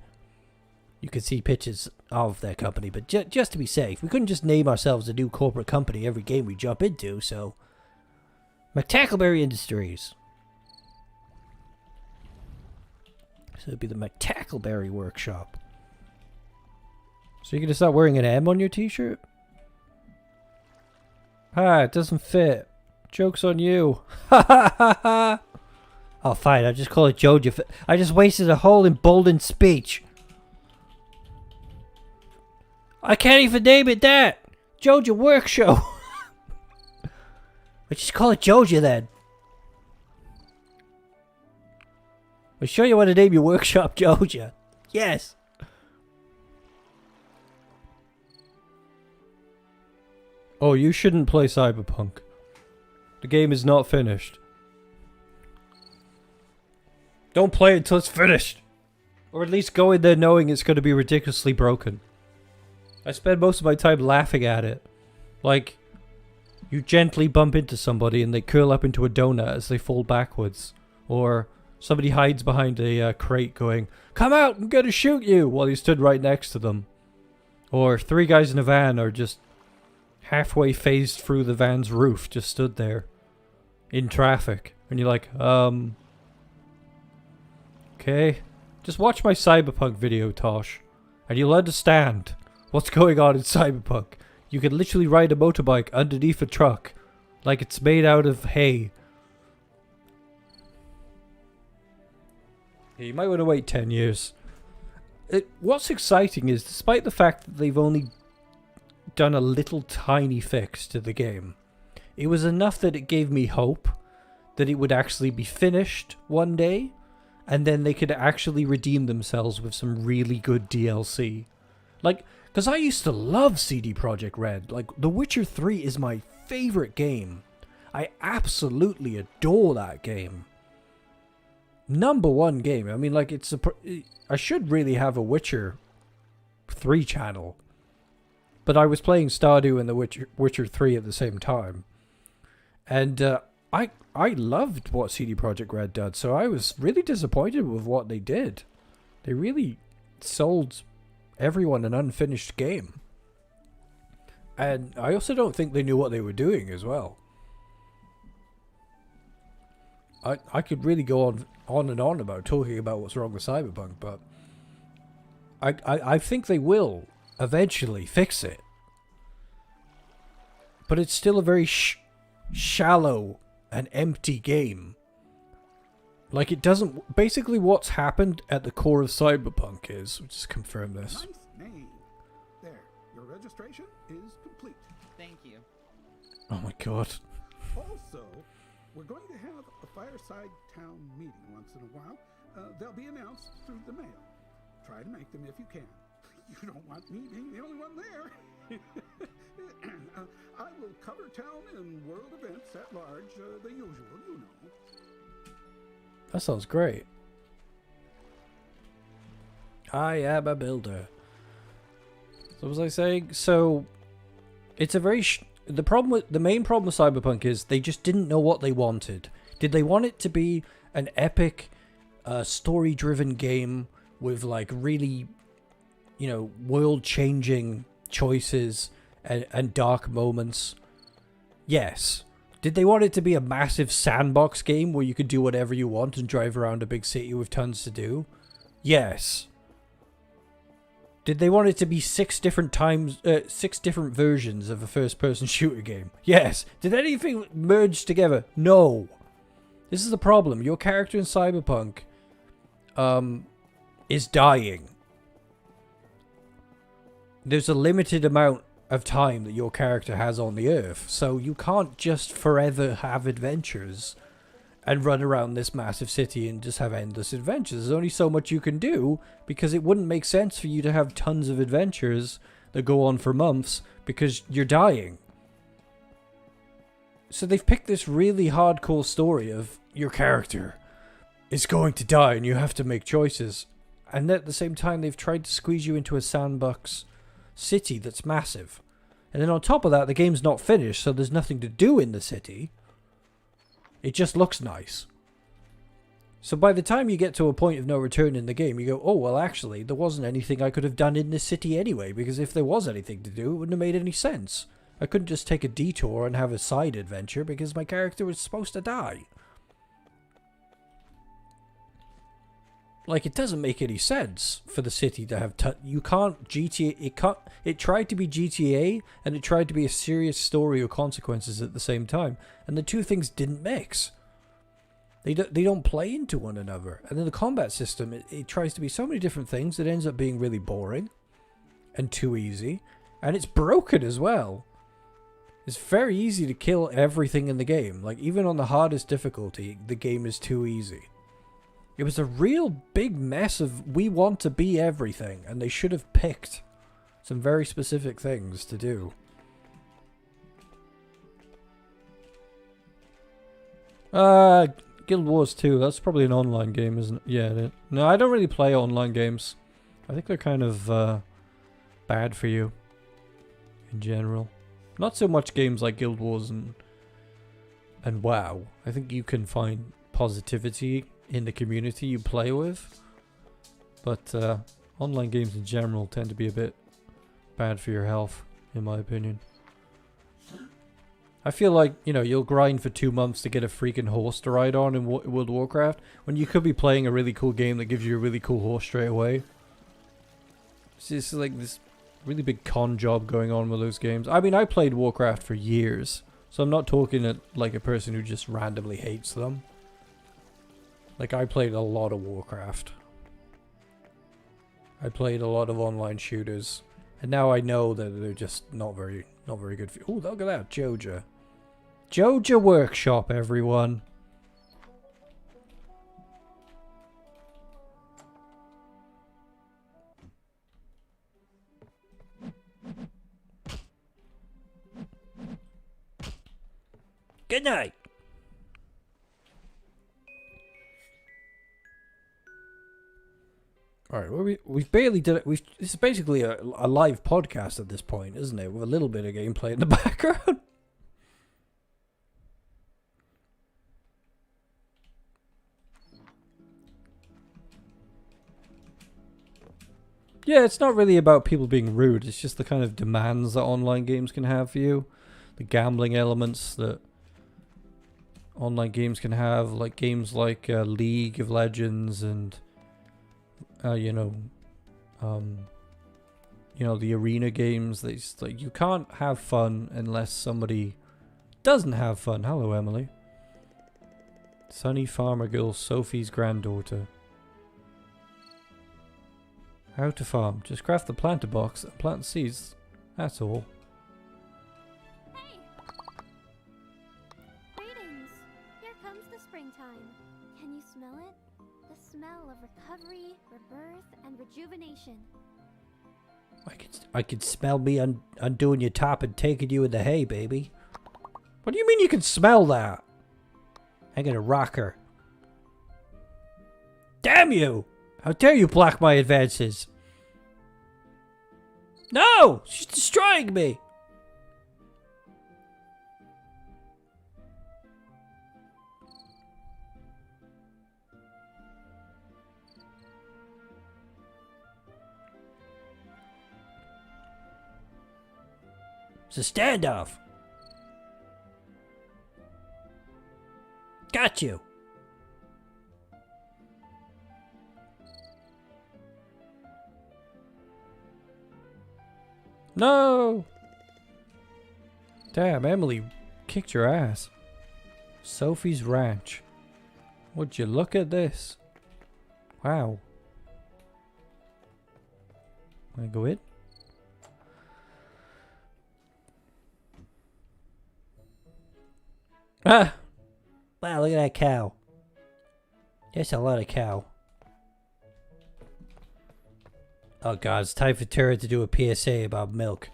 You can see pictures of their company, but just to be safe, we couldn't just name ourselves a new corporate company every game we jump into, so... McTackleberry Industries. So it'd be the McTackleberry Workshop. So you're gonna start wearing an M on your t-shirt? Ah, it doesn't fit. Joke's on you. Ha ha ha ha! Oh, fine. I'll just call it Joja. I just wasted a whole emboldened speech. I can't even name it that. Joja Work Show. Let's just call it Joja then. I'm sure you want to name your workshop Joja. Yes. Oh, you shouldn't play Cyberpunk. The game is not finished. Don't play it until it's finished. Or at least go in there knowing it's going to be ridiculously broken. I spend most of my time laughing at it. Like, you gently bump into somebody and they curl up into a donut as they fall backwards. Or somebody hides behind a crate going, "Come out, I'm going to shoot you," while you stood right next to them. Or 3 guys in a van are just halfway phased through the van's roof, just stood there in traffic. And you're like, okay. Just watch my Cyberpunk video, Tosh, and you'll understand what's going on in Cyberpunk. You can literally ride a motorbike underneath a truck like it's made out of hay. Yeah, you might want to wait 10 years. What's exciting is, despite the fact that they've only done a little tiny fix to the game, it was enough that it gave me hope that it would actually be finished one day, and then they could actually redeem themselves with some really good DLC. Like, because I used to love CD Projekt Red. Like, The Witcher 3 is my favorite game. I absolutely adore that game. #1 game. I mean, like, I should really have a Witcher 3 channel. But I was playing Stardew and The Witcher 3 at the same time. And I loved what CD Projekt Red did, so I was really disappointed with what they did. They really sold everyone an unfinished game. And I also don't think they knew what they were doing as well. I could really go on and on about talking about what's wrong with Cyberpunk, but I think they will eventually fix it. But it's still a very shallow and empty game. Like, it doesn't... Basically, what's happened at the core of Cyberpunk is... We'll just confirm this. Nice name. There, your registration is complete. Thank you. Oh my god. Also, we're going to have a fireside town meeting once in a while. They'll be announced through the mail. Try to make them if you can. You don't want me being the only one there. I will cover town and world events at large, the usual, you know. That sounds great. I am a builder. So was I saying? So, it's a very... the main problem with Cyberpunk is they just didn't know what they wanted. Did they want it to be an epic, story-driven game with, like, really, you know, world-changing choices and dark moments? Yes. Did they want it to be a massive sandbox game where you could do whatever you want and drive around a big city with tons to do? Yes. Did they want it to be 6 different versions of a first-person shooter game? Yes. Did anything merge together? No. This is the problem. Your character in Cyberpunk is dying. There's a limited amount of time that your character has on the earth, so you can't just forever have adventures and run around this massive city and just have endless adventures. There's only so much you can do, because it wouldn't make sense for you to have tons of adventures that go on for months because you're dying. So they've picked this really hardcore story of your character is going to die and you have to make choices, and at the same time they've tried to squeeze you into a sandbox city that's massive. And then on top of that, the game's not finished, so there's nothing to do in the city. It just looks nice. So by the time you get to a point of no return in the game, you go, oh, well, actually, there wasn't anything I could have done in this city anyway, because if there was anything to do, it wouldn't have made any sense. I couldn't just take a detour and have a side adventure because my character was supposed to die. Like, it doesn't make any sense for the city to have... you can't GTA... It tried to be GTA, and it tried to be a serious story of consequences at the same time. And the two things didn't mix. They don't play into one another. And then the combat system, it tries to be so many different things that ends up being really boring and too easy. And it's broken as well. It's very easy to kill everything in the game. Like, even on the hardest difficulty, the game is too easy. It was a real big mess of, we want to be everything. And they should have picked some very specific things to do. Guild Wars 2, that's probably an online game, isn't it? Yeah, no, I don't really play online games. I think they're kind of bad for you in general. Not so much games like Guild Wars and WoW. I think you can find positivity in the community you play with. But online games in general tend to be a bit bad for your health, in my opinion. I feel like, you know, you'll grind for 2 months to get a freaking horse to ride on in World of Warcraft, when you could be playing a really cool game that gives you a really cool horse straight away. It's just like this really big con job going on with those games. I mean, I played Warcraft for years, so I'm not talking like a person who just randomly hates them. Like, I played a lot of Warcraft. I played a lot of online shooters, and now I know that they're just not very good for you. Oh, look at that, Joja. Joja Workshop, everyone. Good night. Alright, well, we've barely done it. This is basically a live podcast at this point, isn't it? With a little bit of gameplay in the background. Yeah, it's not really about people being rude. It's just the kind of demands that online games can have for you. The gambling elements that online games can have. Like games like League of Legends and... you know, the arena games. Like, you can't have fun unless somebody doesn't have fun. Hello, Emily. Sunny farmer girl, Sophie's granddaughter. How to farm? Just craft the planter box and plant seeds. That's all. Hey! Greetings! Here comes the springtime. Can you smell it? The smell of recovery, rebirth, and rejuvenation. I could smell me undoing your top and taking you in the hay, baby. What do you mean you can smell that? I'm gonna rock her. Damn you! How dare you block my advances? No! She's destroying me! It's a standoff. Got you. No! Damn, Emily kicked your ass. Sophie's Ranch. Would you look at this? Wow. Wanna go in? Ah! Wow, look at that cow. That's a lot of cow. Oh god, it's time for Turin to do a PSA about milk.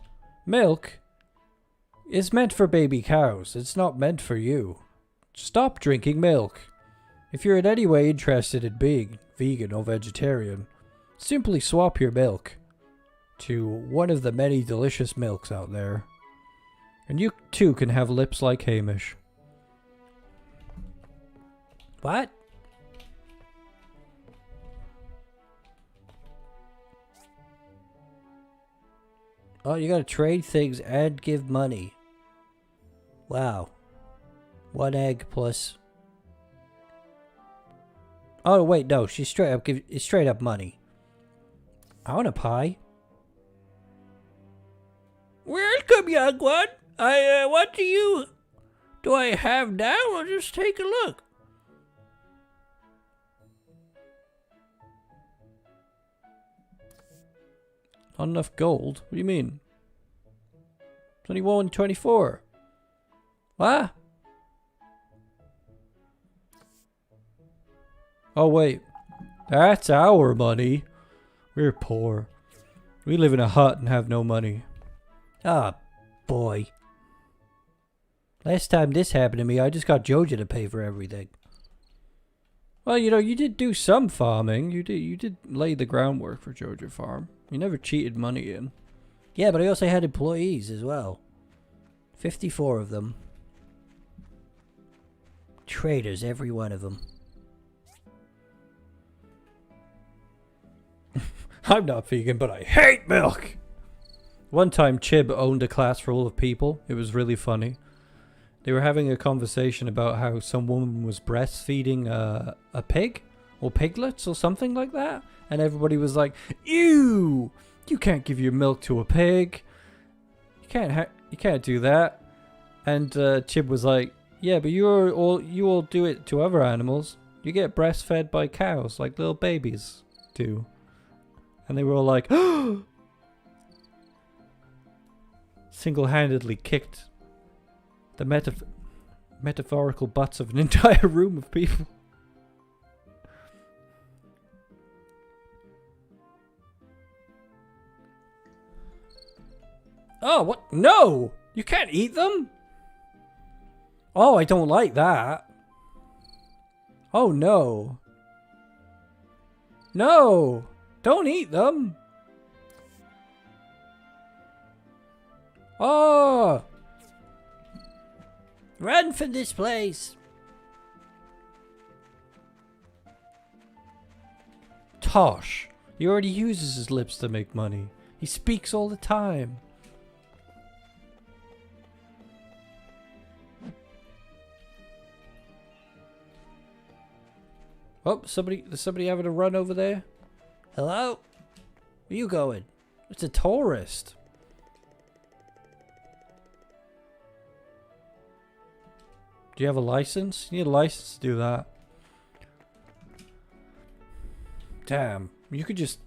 Milk? It's meant for baby cows. It's not meant for you. Stop drinking milk. If you're in any way interested in being vegan or vegetarian, simply swap your milk to one of the many delicious milks out there. And you too can have lips like Hamish. What? Oh, you gotta trade things and give money. Wow. 1 egg plus... Oh, wait, no. She's straight up money. I want a pie. Welcome, young one. What do I have now? I'll just take a look. Not enough gold? What do you mean? 21, 24. What? Oh, wait. That's our money. We're poor. We live in a hut and have no money. Ah, boy. Last time this happened to me, I just got Joja to pay for everything. Well, you know, you did do some farming. You did lay the groundwork for Joja Farm. You never cheated money in. Yeah, but I also had employees as well. 54 of them. Traitors, every one of them. I'm not vegan, but I hate milk! One time, Chib owned a class full of people. It was really funny. They were having a conversation about how some woman was breastfeeding a pig? Or piglets or something like that. And everybody was like, ew! You can't give your milk to a pig. You can't do that. And Chib was like, yeah, but you all do it to other animals. You get breastfed by cows like little babies do. And they were all like, single-handedly kicked the metaphorical butts of an entire room of people. Oh, what? No! You can't eat them? Oh, I don't like that. Oh, no. No! Don't eat them! Oh! Run from this place! Tosh. He already uses his lips to make money. He speaks all the time. Oh, there's somebody having a run over there? Hello? Where you going? It's a tourist. Do you have a license? You need a license to do that. Damn. You could just...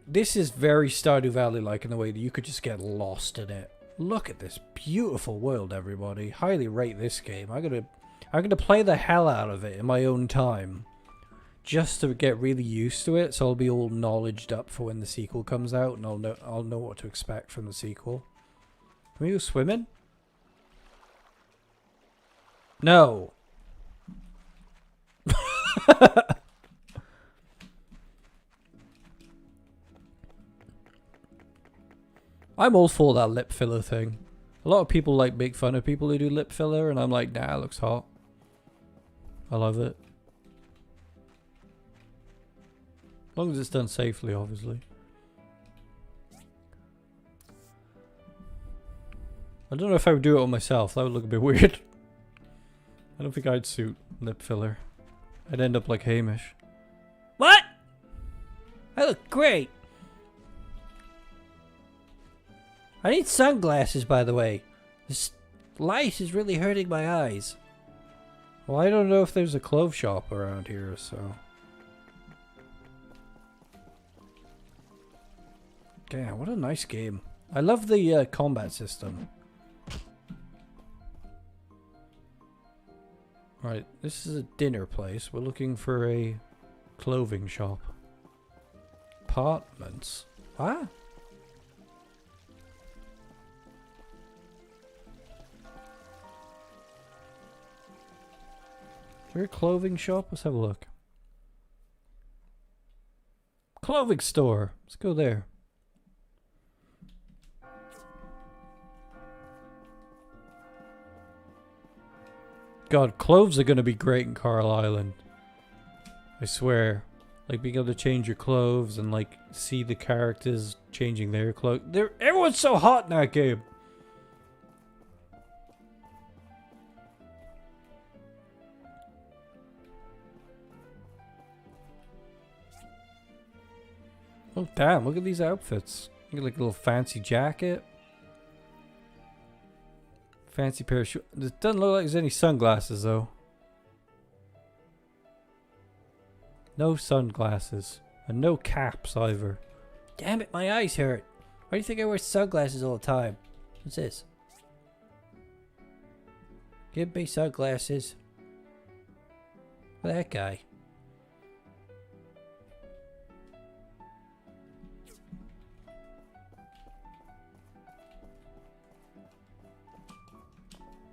This is very Stardew Valley like in the way that you could just get lost in it. Look at this beautiful world, everybody. Highly rate this game. I'm gonna play the hell out of it in my own time. Just to get really used to it, so I'll be all knowledged up for when the sequel comes out, and I'll know what to expect from the sequel. Can we go swimming? No. I'm all for that lip filler thing. A lot of people like make fun of people who do lip filler, and I'm like, nah, it looks hot. I love it. As long as it's done safely, obviously. I don't know if I would do it on myself. That would look a bit weird. I don't think I'd suit lip filler. I'd end up like Hamish. What? I look great. I need sunglasses, by the way. This light is really hurting my eyes. Well, I don't know if there's a clove shop around here, so... Damn, what a nice game. I love the combat system. Right, this is a dinner place. We're looking for a clothing shop. Apartments? What? Is there a clothing shop? Let's have a look. Clothing store. Let's go there. God, clothes are going to be great in Carl Island. I swear. Like, being able to change your clothes and, like, see the characters changing their clothes. Everyone's so hot in that game. Oh, damn. Look at these outfits. Look at, like, a little fancy jacket. Fancy pair of shoes. It doesn't look like there's any sunglasses, though. No sunglasses. And no caps either. Damn it, my eyes hurt. Why do you think I wear sunglasses all the time? What's this? Give me sunglasses. That guy.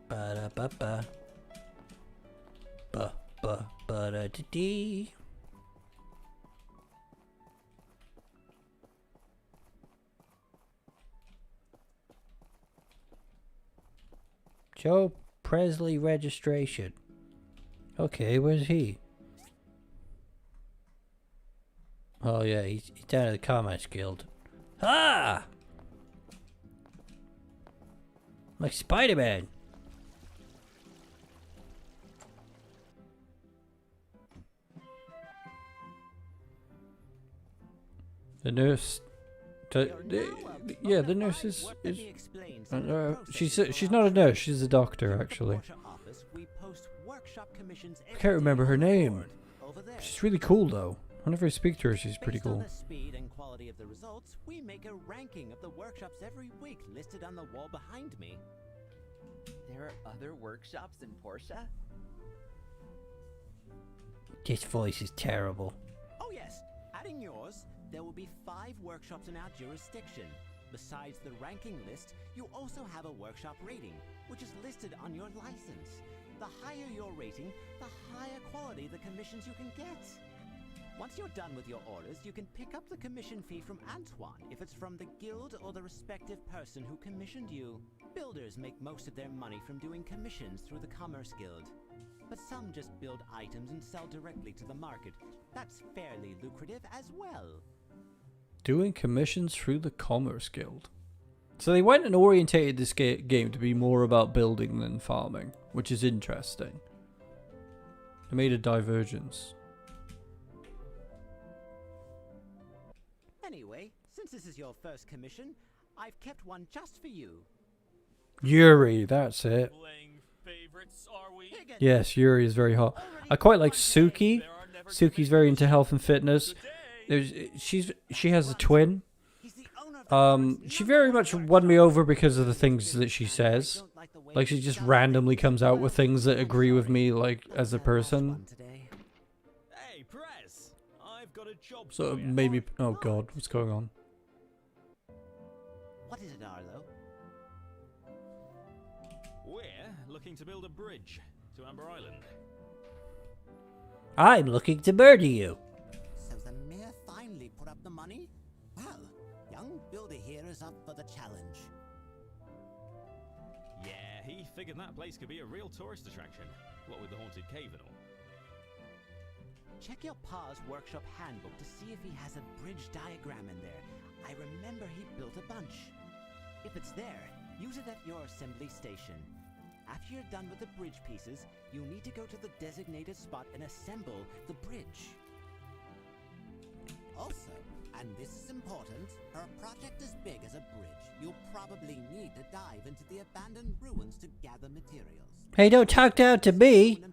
Ba-da-ba-ba. Ba-ba-ba-da-dee. Joe Presley registration. Okay, where's he? Oh yeah, he's down at the Commerce Guild. Ah! Like Spider-Man. The nurse. Yeah, the nurse is she's not a nurse. She's a doctor, actually. I can't remember her name. She's really cool, though. Whenever I speak to her, she's pretty cool. Based on the speed and quality of the results, we make a ranking of the workshops every week listed on the wall behind me. There are other workshops in Portia? This voice is terrible. Oh yes, adding yours, there will be 5 workshops in our jurisdiction. Besides the ranking list, you also have a workshop rating, which is listed on your license. The higher your rating, the higher quality the commissions you can get. Once you're done with your orders, you can pick up the commission fee from Antoine if it's from the guild or the respective person who commissioned you. Builders make most of their money from doing commissions through the Commerce Guild. But some just build items and sell directly to the market. That's fairly lucrative as well. Doing commissions through the Commerce Guild. So they went and orientated this game to be more about building than farming, which is interesting. They made a divergence. Anyway, since this is your first commission, I've kept one just for you. Yuri, that's it. Yes, Yuri is very hot. I quite like Suki. Suki's very into health and fitness. She has a twin. She very much won me over because of the things that she says. Like, she just randomly comes out with things that agree with me, like, as a person. So it made me... Oh god, what's going on? What is it, Arlo? We're looking to build a bridge to Amber Island. I'm looking to murder you. So the mayor finally put up the money? Well, young builder here is up for the challenge. Yeah, he figured that place could be a real tourist attraction. What with the haunted cave and all. Check your pa's workshop handbook to see if he has a bridge diagram in there. I remember he built a bunch. If it's there, use it at your assembly station. After you're done with the bridge pieces, you need to go to the designated spot and assemble the bridge. Also, and this is important, for a project as big as a bridge, you'll probably need to dive into the abandoned ruins to gather materials. Hey, don't talk down to me.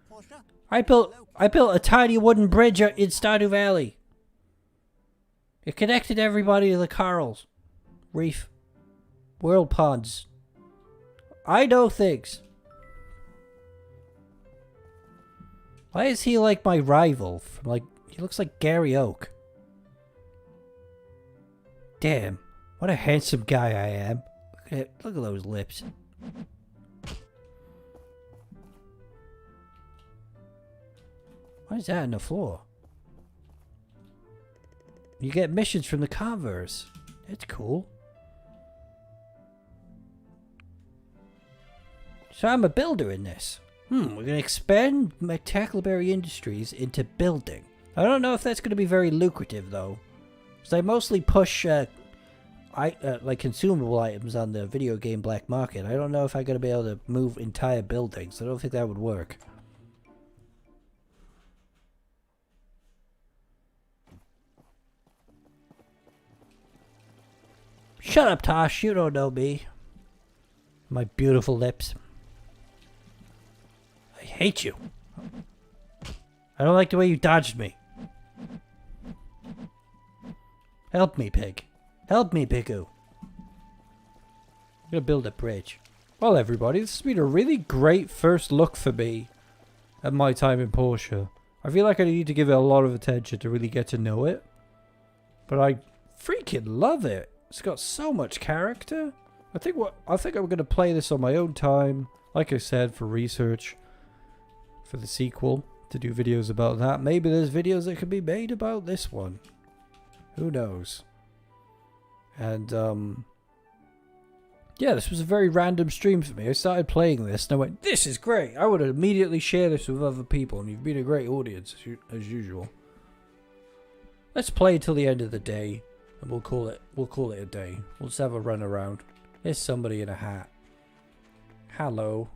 I built a tiny wooden bridge in Stardew Valley. It connected everybody to the corals, reef, world ponds. I know things. Why is he like my rival? He looks like Gary Oak. Damn, what a handsome guy I am. Look at those lips. What is that on the floor? You get missions from the Converse. That's cool. So I'm a builder in this. We're going to expand my Tackleberry Industries into building. I don't know if that's going to be very lucrative, though. Because I mostly push like consumable items on the video game black market. I don't know if I'm going to be able to move entire buildings. I don't think that would work. Shut up, Tosh. You don't know me. My beautiful lips. I hate you. I don't like the way you dodged me. Help me, pig. Help me, Piku. I'm gonna build a bridge. Well, everybody, this has been a really great first look for me at My Time in Portia. I feel like I need to give it a lot of attention to really get to know it. But I freaking love it. It's got so much character. I think I'm gonna play this on my own time. Like I said, for research. For the sequel. To do videos about that. Maybe there's videos that could be made about this one. Who knows? And, yeah, this was a very random stream for me. I started playing this and I went, this is great. I would immediately share this with other people. And you've been a great audience, as usual. Let's play till the end of the day. And we'll call it a day. We'll just have a run around. There's somebody in a hat. Hello.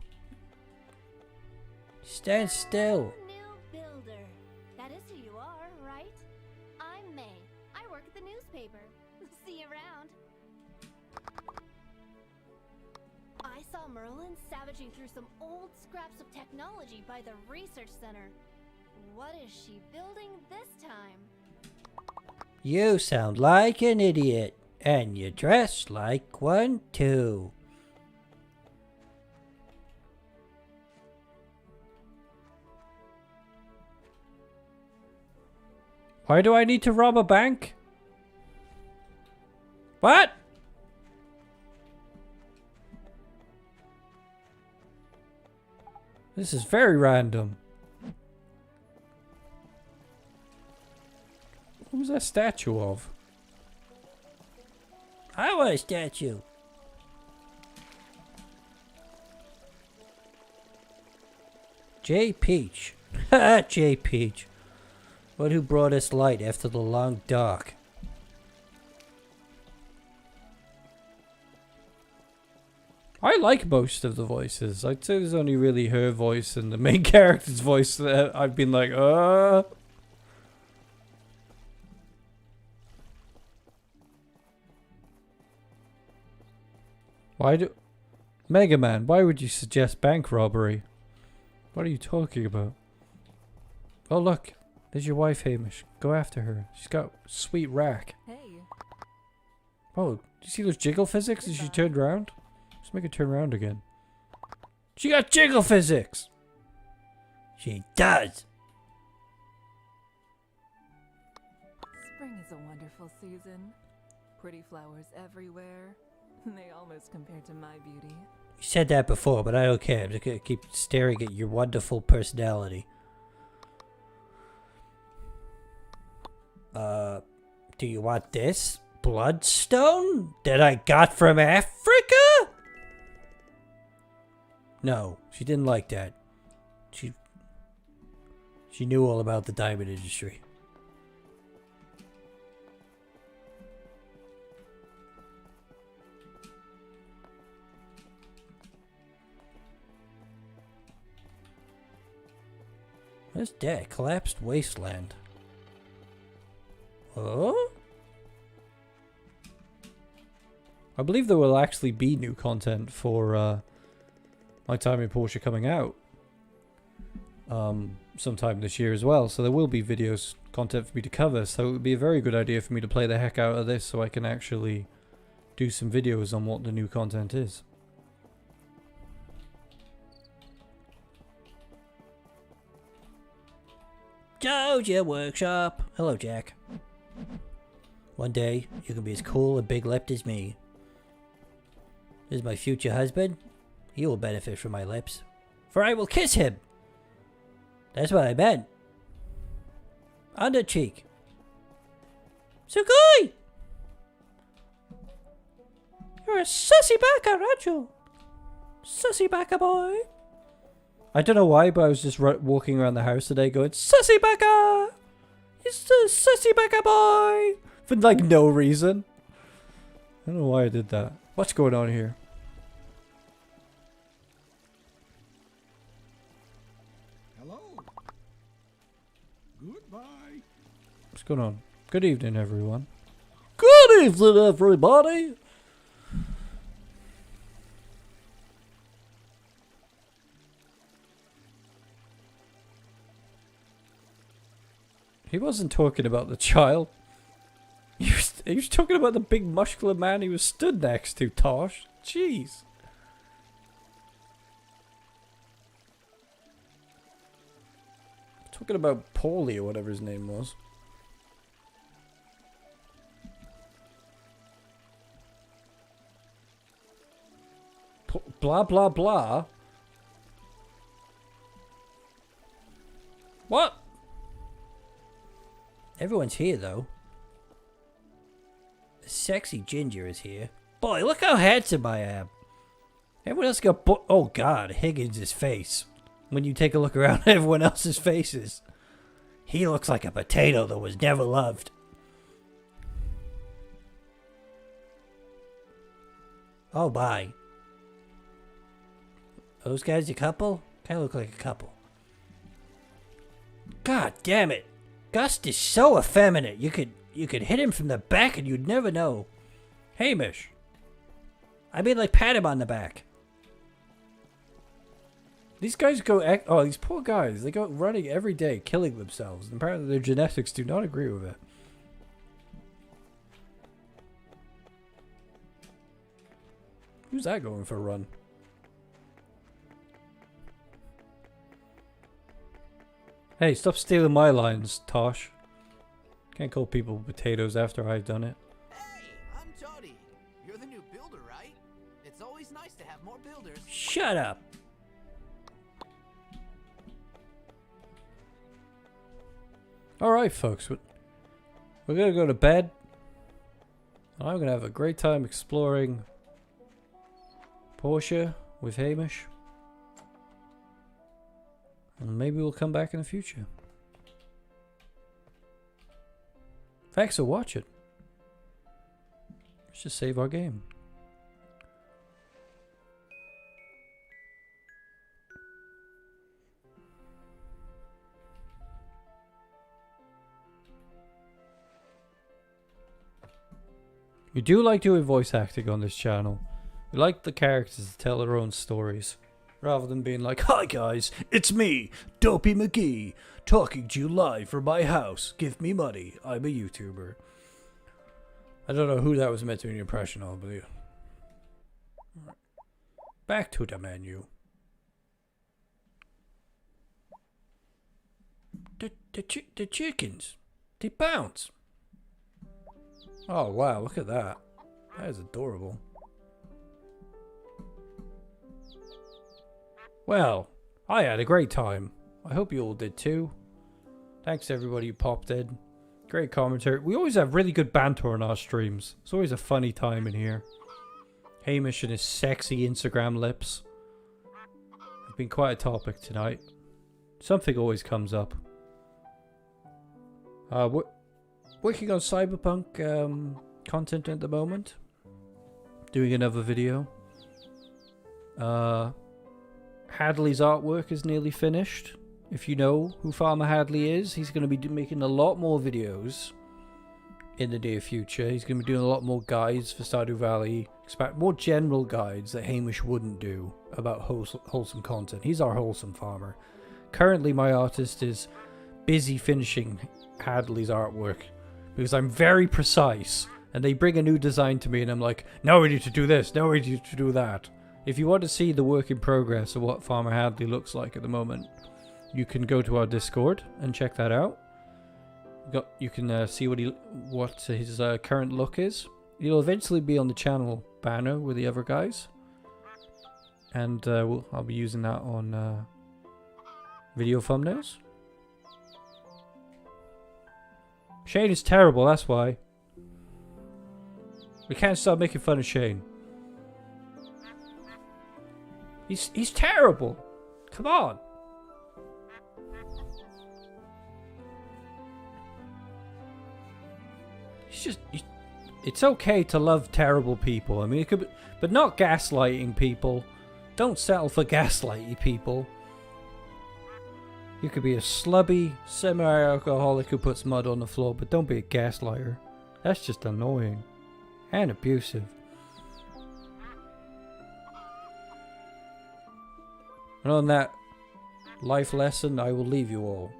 Stand still. New builder. That is who you are, right? I'm May. I work at the newspaper. See you around. I saw Merlin savaging through some old scraps of technology by the research center. What is she building this time? You sound like an idiot. And you dress like one too. Why do I need to rob a bank? What? This is very random. What was that statue of? I want a statue. J. Peach. Ha, J. Peach. One who brought us light after the long dark. I like most of the voices. I'd say there's only really her voice and the main character's voice that I've been like, Why do... Mega Man, why would you suggest bank robbery? What are you talking about? Oh look, there's your wife, Hamish. Go after her. She's got a sweet rack. Hey. Oh, do you see those jiggle physics as she turned around? Let's make her turn around again. She got jiggle physics! She does! Spring is a wonderful season. Pretty flowers everywhere. They almost compare to my beauty. You said that before, but I don't care. I'm just gonna keep staring at your wonderful personality. Do you want this bloodstone that I got from Africa? No, she didn't like that. She knew all about the diamond industry. What's that? Collapsed wasteland. Oh? I believe there will actually be new content for My Time in Portia coming out sometime this year as well. So there will be content for me to cover. So it would be a very good idea for me to play the heck out of this so I can actually do some videos on what the new content is. Doja Workshop. Hello, Jack. One day, you can be as cool and big-lipped as me. This is my future husband. He will benefit from my lips, for I will kiss him. That's what I meant. On the cheek. Sugoi! You're a sussy baka, aren't you? Sussy baka boy. I don't know why, but I was just walking around the house today going, Sussy baka! He's the sussy baka boy! For like no reason. I don't know why I did that. What's going on here? Hello. Goodbye. What's going on? Good evening, everyone. Good evening, everybody! He wasn't talking about the child. Are you talking about the big muscular man he was stood next to, Tosh? Jeez. Talking about Paulie or whatever his name was. Blah blah blah. What? Everyone's here, though. The sexy ginger is here. Boy, look how handsome I am. Everyone else got oh God, Higgins' face. When you take a look around everyone else's faces. He looks like a potato that was never loved. Oh, bye. Those guys a couple? Kinda look like a couple. God damn it. Gust is so effeminate. You could hit him from the back and you'd never know. Hamish. I mean, like, pat him on the back. These guys go... Oh, these poor guys. They go running every day, killing themselves. And apparently their genetics do not agree with it. Who's that going for a run? Hey, stop stealing my lines, Tosh. Can't call people potatoes after I've done it. Hey, I'm Toddy. You're the new builder, right? It's always nice to have more builders. Shut up. Alright, folks. We're going to go to bed. I'm going to have a great time exploring Portia with Hamish. And maybe we'll come back in the future. Thanks for watching. Let's just save our game. We do like doing voice acting on this channel. We like the characters to tell their own stories. Rather than being like, "Hi guys, it's me, Dopey McGee, talking to you live from my house. Give me money. I'm a YouTuber." I don't know who that was meant to be an impression of, but yeah. Back to the menu. The chickens, they bounce. Oh wow, look at that. That is adorable. Well, I had a great time. I hope you all did too. Thanks to everybody who popped in. Great commentary. We always have really good banter on our streams. It's always a funny time in here. Hamish and his sexy Instagram lips have been quite a topic tonight. Something always comes up. We're working on cyberpunk content at the moment. Doing another video. Hadley's artwork is nearly finished. If you know who Farmer Hadley is, he's going to be making a lot more videos in the near future. He's going to be doing a lot more guides for Stardew Valley. Expect more general guides that Hamish wouldn't do about wholesome content. He's our wholesome farmer. Currently, my artist is busy finishing Hadley's artwork because I'm very precise. And they bring a new design to me and I'm like, now we need to do this, now we need to do that. If you want to see the work in progress of what Farmer Hadley looks like at the moment, you can go to our Discord and check that out. You can see what his current look is. He'll eventually be on the channel banner with the other guys. And I'll be using that on video thumbnails. Shane is terrible, that's why. We can't stop making fun of Shane. He's terrible. Come on. It's okay to love terrible people. I mean, it could be, but not gaslighting people. Don't settle for gaslighting people. You could be a slubby semi-alcoholic who puts mud on the floor, but don't be a gaslighter. That's just annoying and abusive. And on that life lesson, I will leave you all.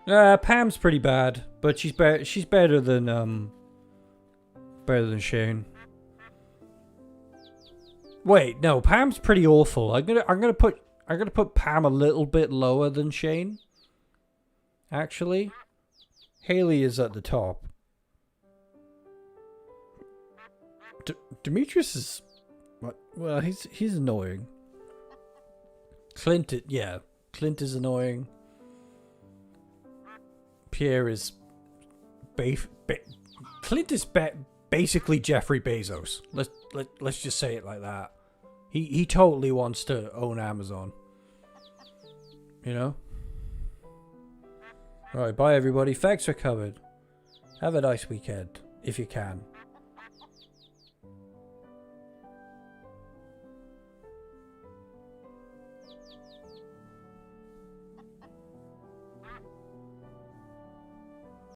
Pam's pretty bad, but she's better than Shane. Wait, no, Pam's pretty awful. I'm gonna put Pam a little bit lower than Shane. Actually, Haley is at the top. Demetrius is what? Well, he's annoying. Clint is annoying. Pierre is Clint is basically Jeffrey Bezos. Let's just say it like that. He totally wants to own Amazon. You know? Alright, bye everybody. Facts are covered. Have a nice weekend, if you can.